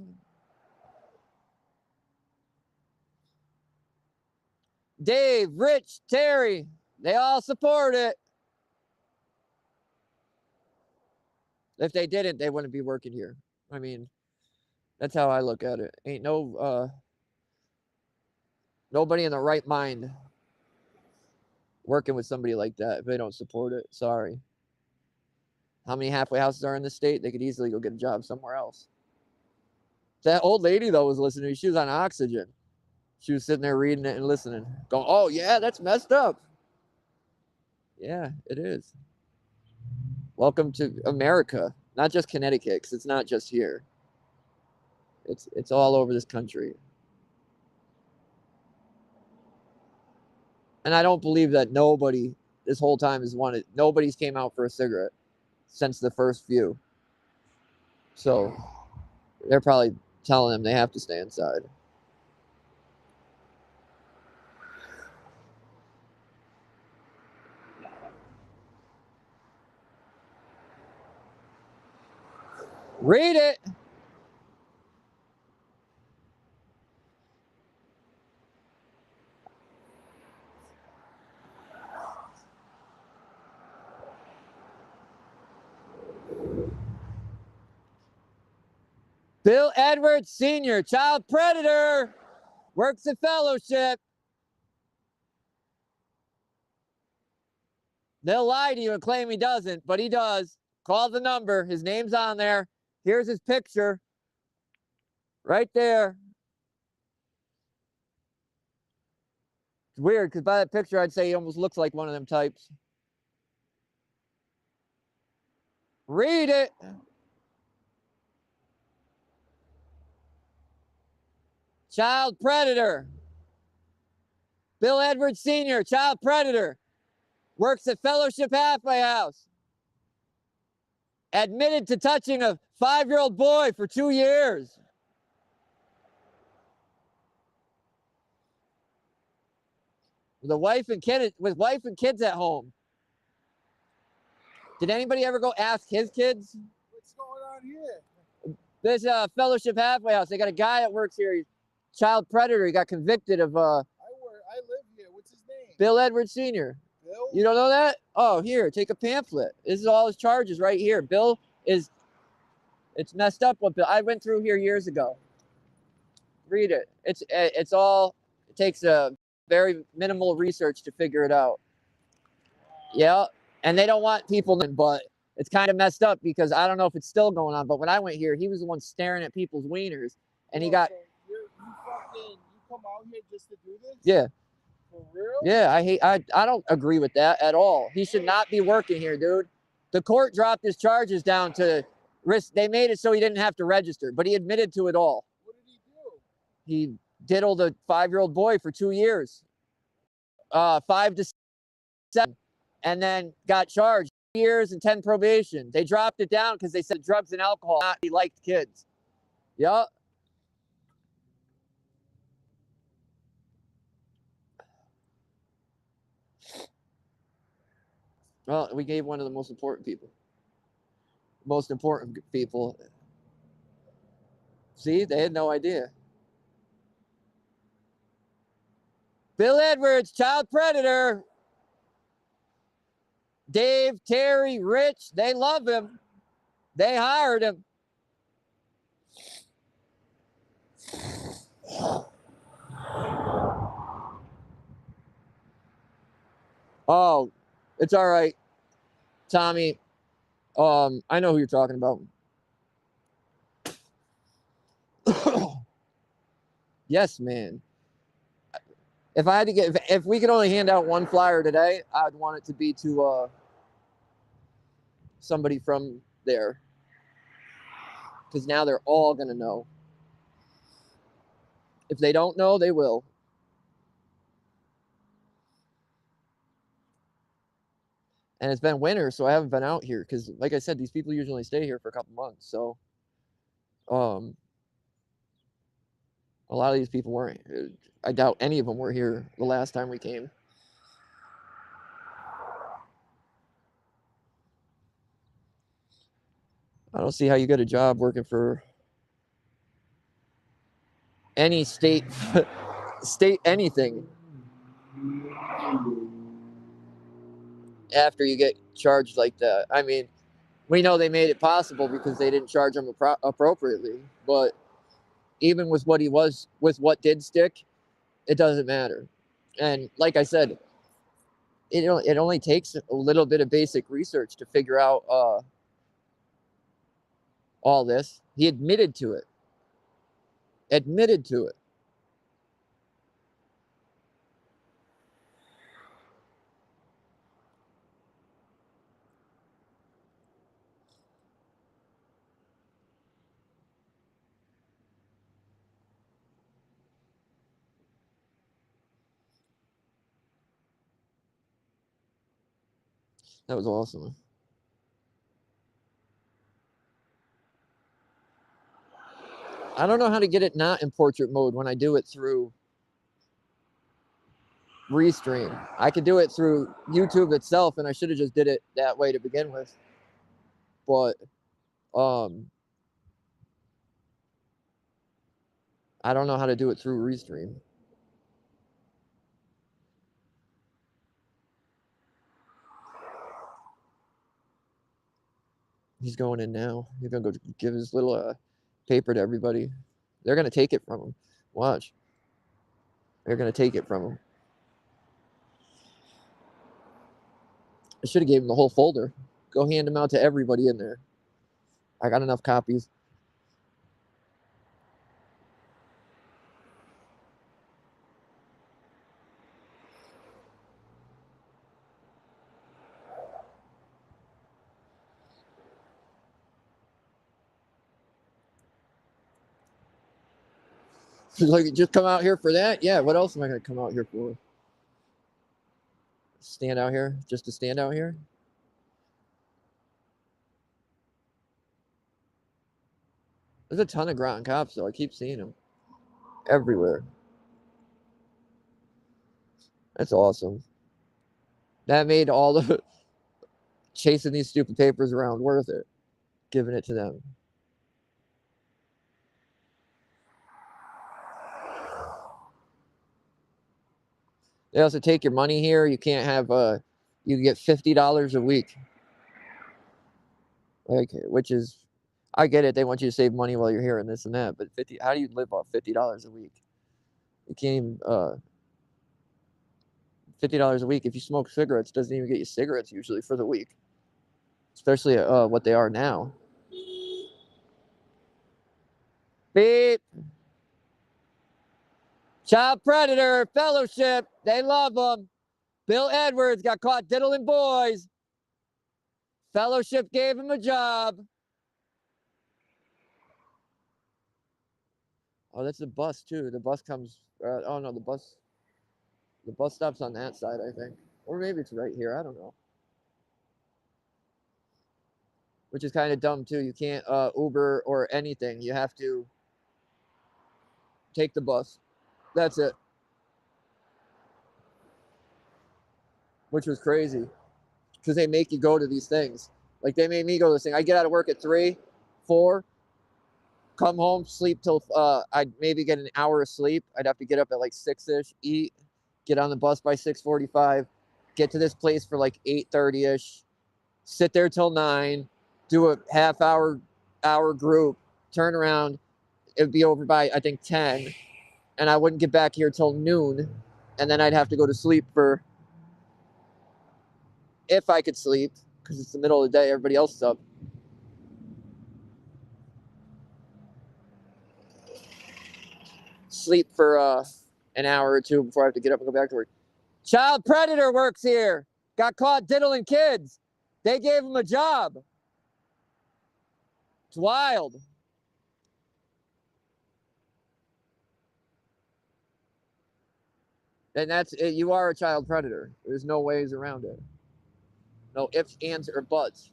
Dave, Rich, Terry, they all support it. If they didn't, they wouldn't be working here. I mean, that's how I look at it. Ain't nobody in the right mind working with somebody like that if they don't support it. Sorry. How many halfway houses are in the state? They could easily go get a job somewhere else. That old lady, though, was listening. She was on oxygen. She was sitting there reading it and listening. Going, oh, yeah, that's messed up. Yeah, it is. Welcome to America. Not just Connecticut, because it's not just here. It's all over this country. And I don't believe that nobody this whole time has wanted. Nobody's came out for a cigarette since the first few. So they're probably telling them they have to stay inside. Read it. Bill Edwards Sr., child predator, works at Fellowship. They'll lie to you and claim he doesn't, but he does. Call the number. His name's on there. Here's his picture. Right there. It's weird, because by that picture, I'd say he almost looks like one of them types. Read it. Child predator. Bill Edwards Sr., child predator. Works at Fellowship Halfway House. Admitted to touching a 5-year-old boy for 2 years. With wife and kids at home. Did anybody ever go ask his kids? What's going on here? This Fellowship Halfway House. They got a guy that works here. He's child predator. He got convicted of I live here. What's his name? Bill Edwards Sr. Bill? You don't know that? Oh, here, take a pamphlet. This is all his charges right here. Bill is, it's messed up what Bill, I went through here years ago. Read it. It's all, it takes a very minimal research to figure it out. Yeah, and they don't want people, but it's kind of messed up because I don't know if it's still going on, but when I went here, he was the one staring at people's wieners, and he got... So you come out here just to do this? Yeah. For real? Yeah, I don't agree with that at all. He should not be working here, dude. The court dropped his charges down to risk. They made it so he didn't have to register, but he admitted to it all. What did he do? He diddled a 5-year-old boy for 2 years. 5 to 7. And then got charged 2 years and 10 probation. They dropped it down because they said drugs and alcohol. He liked kids. Yup. Well, we gave one of the most important people. Most important people. See, they had no idea. Bill Edwards, child predator. Dave, Terry, Rich, they love him. They hired him. Oh, it's all right, Tommy. I know who you're talking about. Yes, man. If I had to get, if we could only hand out one flyer today, I'd want it to be to somebody from there, because now they're all gonna know. If they don't know, they will. And it's been winter, so I haven't been out here because, like I said, these people usually stay here for a couple months. So, a lot of these people weren't. I doubt any of them were here the last time we came. I don't see how you get a job working for any state, anything, after you get charged like that. I mean, we know they made it possible because they didn't charge him appropriately, but even with what he was, with what did stick, it doesn't matter. And like I said, it only takes a little bit of basic research to figure out all this. He admitted to it. Admitted to it. That was awesome. I don't know how to get it not in portrait mode when I do it through Restream. I could do it through YouTube itself, and I should have just did it that way to begin with. But I don't know how to do it through Restream. He's going in now. He's gonna go give his little paper to everybody. They're gonna take it from him. Watch. They're gonna take it from him. I should have gave him the whole folder. Go hand them out to everybody in there. I got enough copies. Like, just come out here for that? Yeah, what else am I going to come out here for? Stand out here? Just to stand out here? There's a ton of ground cops, though. I keep seeing them everywhere. That's awesome. That made all the chasing these stupid papers around worth it. Giving it to them. They also take your money here. You can't have you get $50 a week. Like, which is, I get it. They want you to save money while you're here and this and that. But how do you live off $50 a week? You can't even $50 a week. If you smoke cigarettes, doesn't even get you cigarettes usually for the week. Especially what they are now. Beep. Child Predator Fellowship. They love them. Bill Edwards got caught diddling boys. Fellowship gave him a job. Oh, that's the bus too. The bus comes. Oh no, the bus stops on that side, I think, or maybe it's right here. I don't know. Which is kind of dumb too. You can't Uber or anything. You have to take the bus. That's it. Which was crazy, because they make you go to these things. Like, they made me go to this thing. I get out of work at 3, 4, come home, sleep till I'd maybe get an hour of sleep. I'd have to get up at like 6-ish, eat, get on the bus by 6:45, get to this place for like 8:30-ish, sit there till 9, do a half-hour group, turn around. It'd be over by, I think, 10, and I wouldn't get back here till noon, and then I'd have to go to sleep for, if I could sleep, because it's the middle of the day, everybody else is up. Sleep for an hour or two before I have to get up and go back to work. Child Predator works here. Got caught diddling kids. They gave him a job. It's wild. And that's it. You are a child predator. There's no ways around it. No ifs, ands, or buts.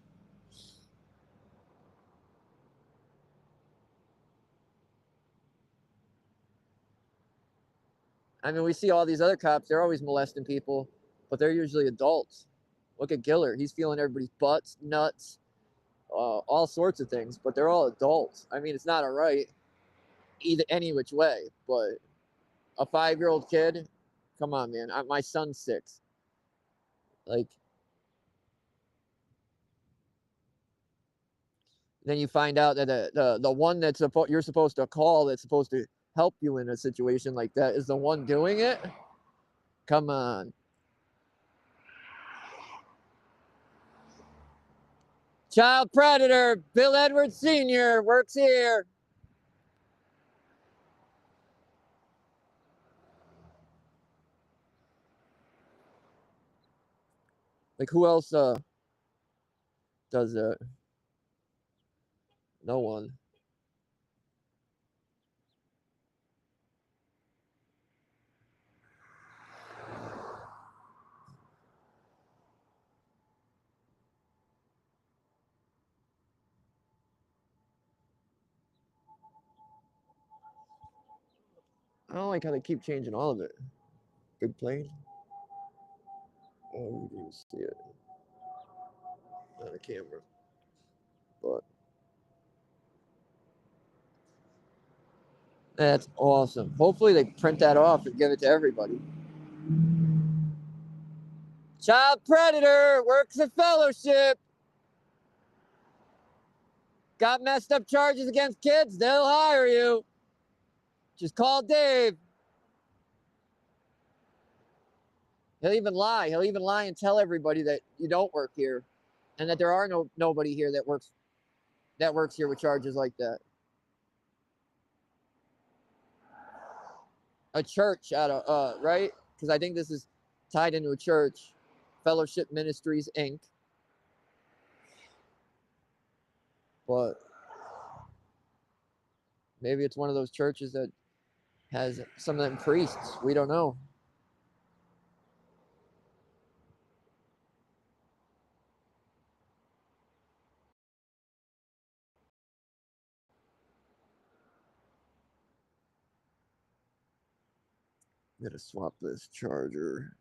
I mean, we see all these other cops. They're always molesting people, but they're usually adults. Look at Giller. He's feeling everybody's butts, nuts, all sorts of things, but they're all adults. I mean, it's not all right either any which way, but a 5-year-old kid, come on, man. My son's 6. Like, then you find out that the one that's you're supposed to call, that's supposed to help you in a situation like that, is the one doing it. Come on. Child predator Bill Edwards Sr. works here. Like, who else does that? No one. I don't like how they keep changing all of it. Big plane. Oh, you can see it on the camera. But that's awesome. Hopefully they print that off and give it to everybody. Child predator works a fellowship. Got messed up charges against kids? They'll hire you. Just call Dave. He'll even lie. He'll even lie and tell everybody that you don't work here, and that there are nobody here that works here with charges like that. A church out of right? Because I think this is tied into a church, Fellowship Ministries Inc. But maybe it's one of those churches that has some of them priests. We don't know. I'm gonna swap this charger.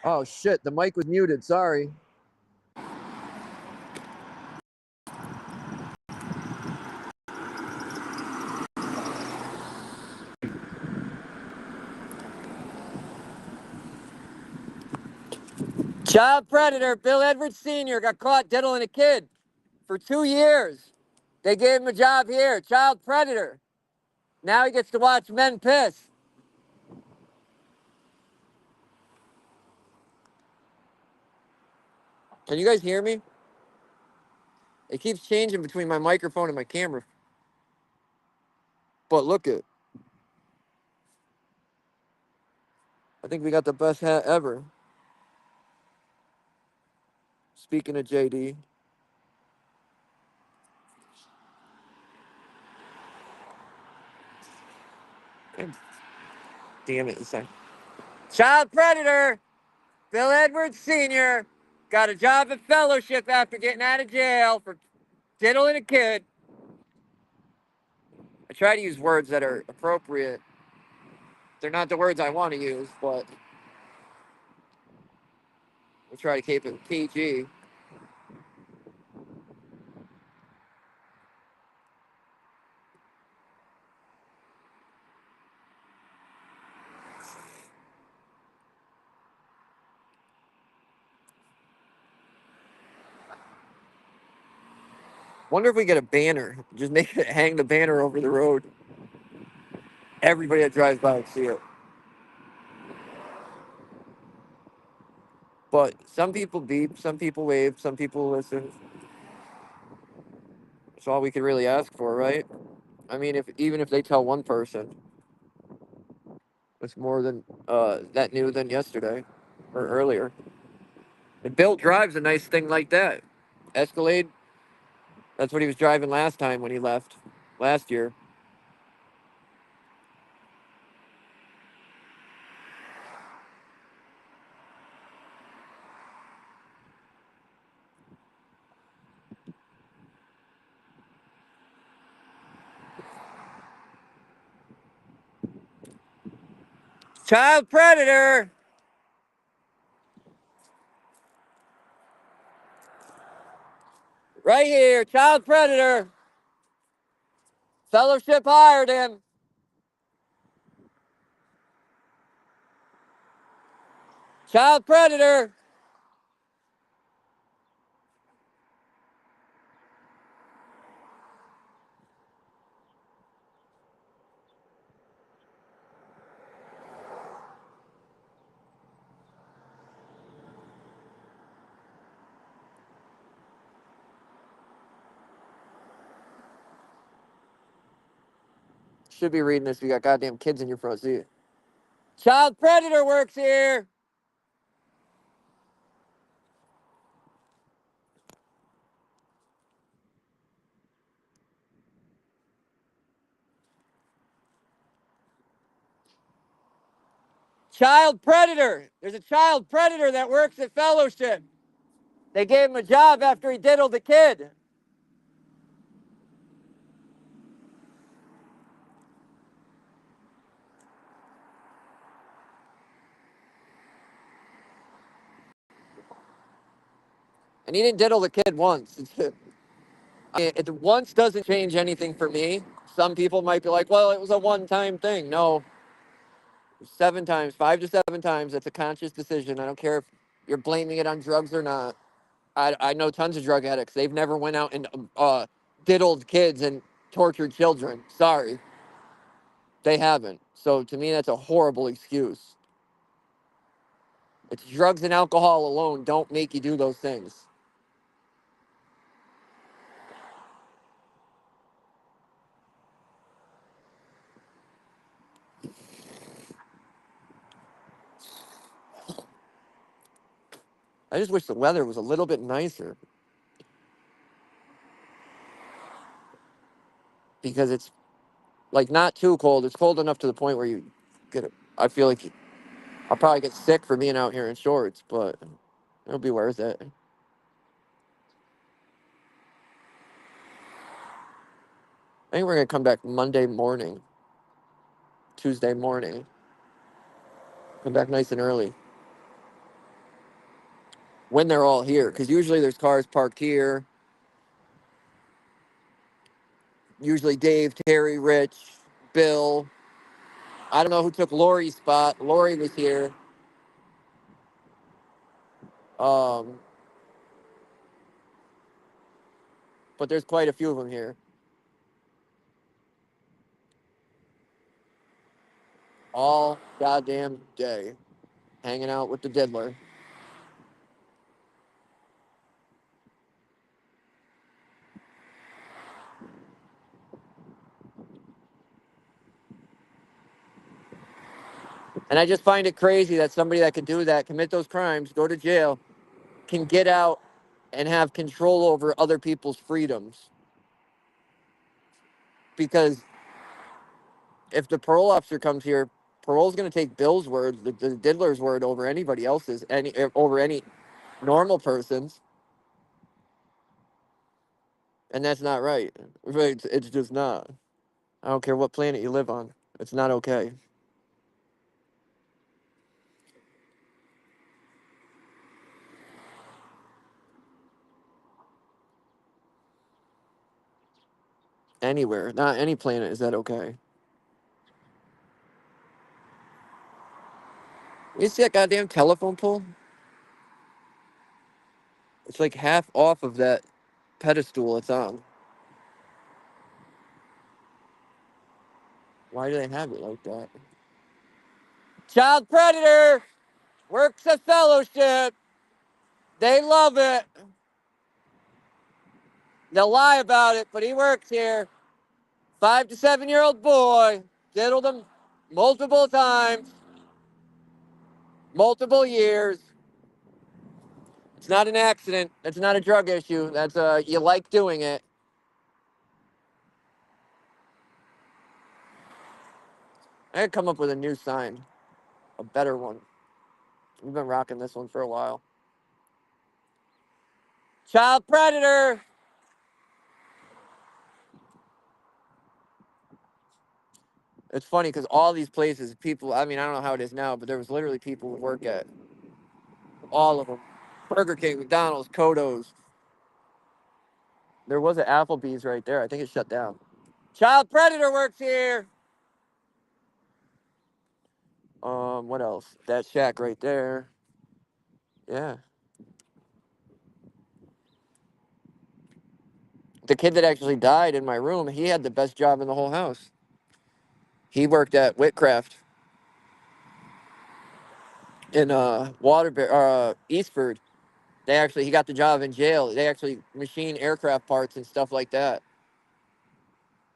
Oh shit, the mic was muted. Sorry. Child predator Bill Edwards Sr. got caught diddling a kid for 2 years. They gave him a job here. Child predator. Now he gets to watch men piss. Can you guys hear me? It keeps changing between my microphone and my camera. But look it. I think we got the best hat ever. Speaking of JD. Damn it. Child predator Bill Edwards Sr. got a job at fellowship after getting out of jail for diddling a kid. I try to use words that are appropriate. They're not the words I want to use, but we'll try to keep it PG. Wonder if we get a banner. Just make it hang the banner over the road. Everybody that drives by would see it. But some people beep, some people wave, some people listen. That's all we could really ask for, right? I mean, if even if they tell one person, it's more than that new than yesterday or earlier. And Bill drives a nice thing like that. Escalade. That's what he was driving last time when he left last year. Child predator. Right here, child predator. Fellowship hired him. Child predator. Should be reading this. You got goddamn kids in your front seat. Child predator works here. Child predator. There's a child predator that works at Fellowship. They gave him a job after he diddled the kid. And he didn't diddle the kid once. It once doesn't change anything for me. Some people might be like, well, it was a one-time thing. No, 7 times, 5 to 7 times. That's a conscious decision. I don't care if you're blaming it on drugs or not. I know tons of drug addicts. They've never went out and diddled kids and tortured children. Sorry, they haven't. So to me, that's a horrible excuse. It's drugs and alcohol alone don't make you do those things. I just wish the weather was a little bit nicer because it's like not too cold. It's cold enough to the point where you get it. I feel like I'll probably get sick for being out here in shorts, but it'll be worth it. I think we're gonna come back Monday morning, Tuesday morning. Come back nice and early when they're all here, because usually there's cars parked here. Usually Dave, Terry, Rich, Bill. I don't know who took Lori's spot. Lori was here. Um, but there's quite a few of them here. All goddamn day. Hanging out with the diddler. And I just find it crazy that somebody that can do that, commit those crimes, go to jail, can get out and have control over other people's freedoms. Because if the parole officer comes here, parole's going to take Bill's word, the diddler's word, over anybody else's, over any normal person's. And that's not right. It's just not. I don't care what planet you live on. It's not okay. Anywhere, not any planet is that okay. You see that goddamn telephone pole? It's like half off of that pedestal it's on. Why do they have it like that? Child predator works at Fellowship. They love it. They'll lie about it, but he works here. 5 to 7-year-old boy diddled him multiple times, multiple years. It's not an accident. It's not a drug issue. That's you like doing it. I could come up with a new sign, a better one. We've been rocking this one for a while. Child predator. It's funny because all these places, people, I mean, I don't know how it is now, but there was literally people who work at all of them. Burger King, McDonald's, Kodos. There was an Applebee's right there. I think it shut down. Child predator works here. What else? That shack right there. Yeah. The kid that actually died in my room, he had the best job in the whole house. He worked at Whitcraft in Eastford. He got the job in jail. They actually machine aircraft parts and stuff like that.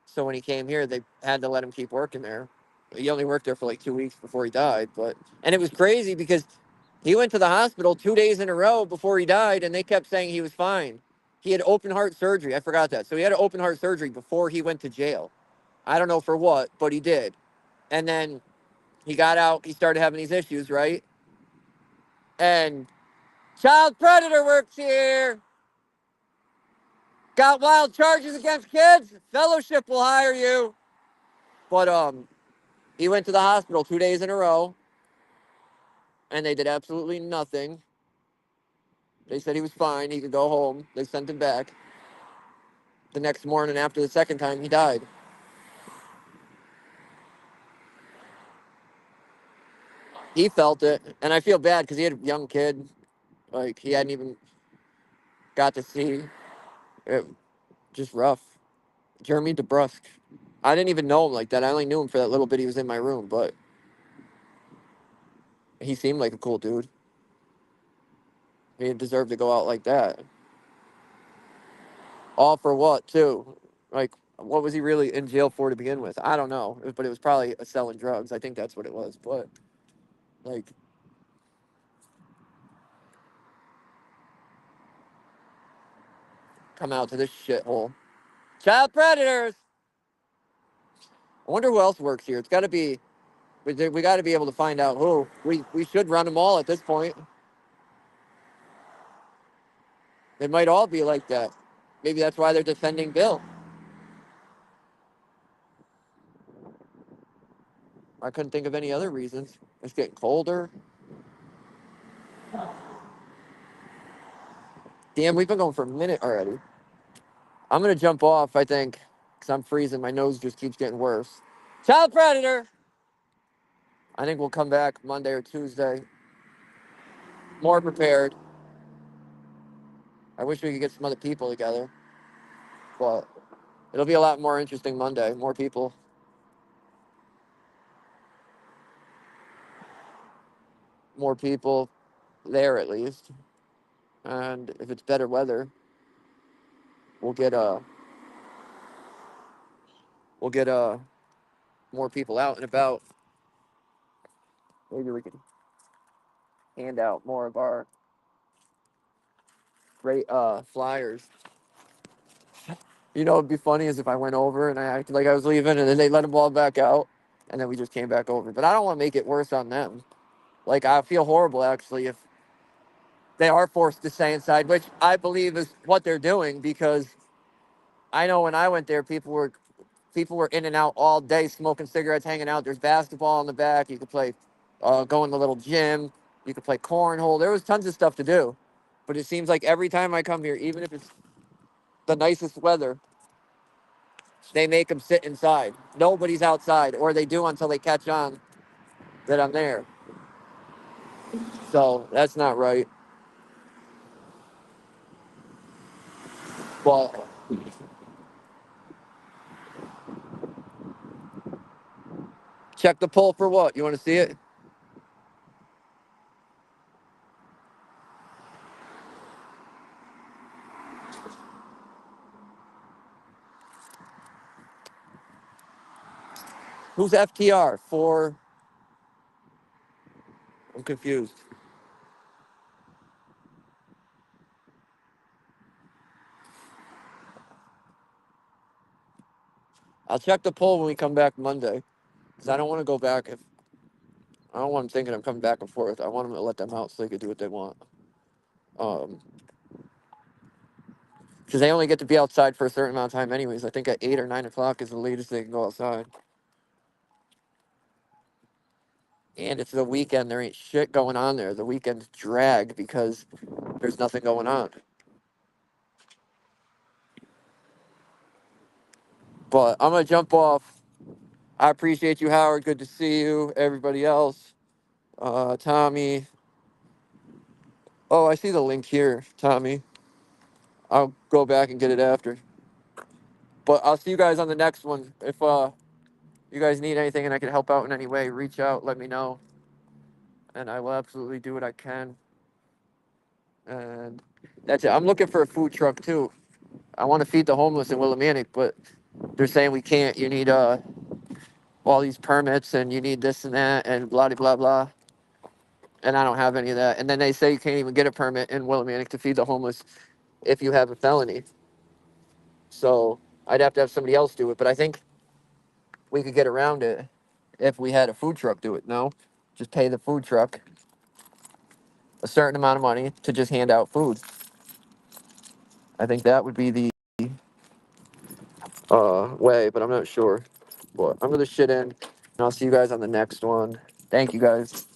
So when he came here, they had to let him keep working there. He only worked there for like 2 weeks before he died. And it was crazy because he went to the hospital 2 days in a row before he died, and they kept saying he was fine. He had open heart surgery. I forgot that. So he had an open heart surgery before he went to jail. I don't know for what, but he did. And then he got out. He started having these issues, right? And child predator works here. Got wild charges against kids? Fellowship will hire you. But he went to the hospital 2 days in a row, and they did absolutely nothing. They said he was fine. He could go home. They sent him back. The next morning, after the second time, he died. He felt it, and I feel bad because he had a young kid. Like, he hadn't even got to see it. Just rough. Jeremy DeBrusque. I didn't even know him like that. I only knew him for that little bit he was in my room, but he seemed like a cool dude. He deserved to go out like that. All for what, too? Like, what was he really in jail for to begin with? I don't know, but it was probably selling drugs. I think that's what it was. But, like, come out to this shithole. Child predators! I wonder who else works here. It's got to be, we got to be able to find out who. We should run them all at this point. They might all be like that. Maybe that's why they're defending Bill. I couldn't think of any other reasons. It's getting colder. Damn, we've been going for a minute already. I'm going to jump off, I think, because I'm freezing. My nose just keeps getting worse. Child predator! I think we'll come back Monday or Tuesday. More prepared. I wish we could get some other people together. But it'll be a lot more interesting Monday. More people. More people there, at least. And if it's better weather, we'll get more people out and about. Maybe we can hand out more of our great flyers. You know, it'd be funny is if I went over and I acted like I was leaving, and then they let them all back out, and then we just came back over. But I don't want to make it worse on them. Like, I feel horrible actually if they are forced to stay inside, which I believe is what they're doing, because I know when I went there, people were in and out all day, smoking cigarettes, hanging out. There's basketball in the back. You could play, go in the little gym. You could play cornhole. There was tons of stuff to do. But it seems like every time I come here, even if it's the nicest weather, they make them sit inside. Nobody's outside, or they do until they catch on that I'm there. So that's not right. But check the poll for what? You want to see it? Who's FTR? For I'm confused. I'll check the poll when we come back Monday, because I don't want to go back. If I don't want them thinking I'm coming back and forth. I want them to let them out so they can do what they want. Because they only get to be outside for a certain amount of time, anyways. I think at 8 or 9 o'clock is the latest they can go outside. And it's the weekend. There ain't shit going on there. The weekend's drag because there's nothing going on. But I'm going to jump off. I appreciate you, Howard. Good to see you. Everybody else. Tommy. Oh, I see the link here, Tommy. I'll go back and get it after. But I'll see you guys on the next one. If you guys need anything and I can help out in any way, reach out, let me know. And I will absolutely do what I can. And that's it. I'm looking for a food truck too. I want to feed the homeless in Willimantic, but they're saying we can't. You need all these permits and you need this and that and blah blah blah. And I don't have any of that. And then they say you can't even get a permit in Willimantic to feed the homeless if you have a felony. So I'd have to have somebody else do it. But I think we could get around it if we had a food truck do it. No, just pay the food truck a certain amount of money to just hand out food. I think that would be the way, but I'm not sure. But I'm gonna shit in, and I'll see you guys on the next one. Thank you guys.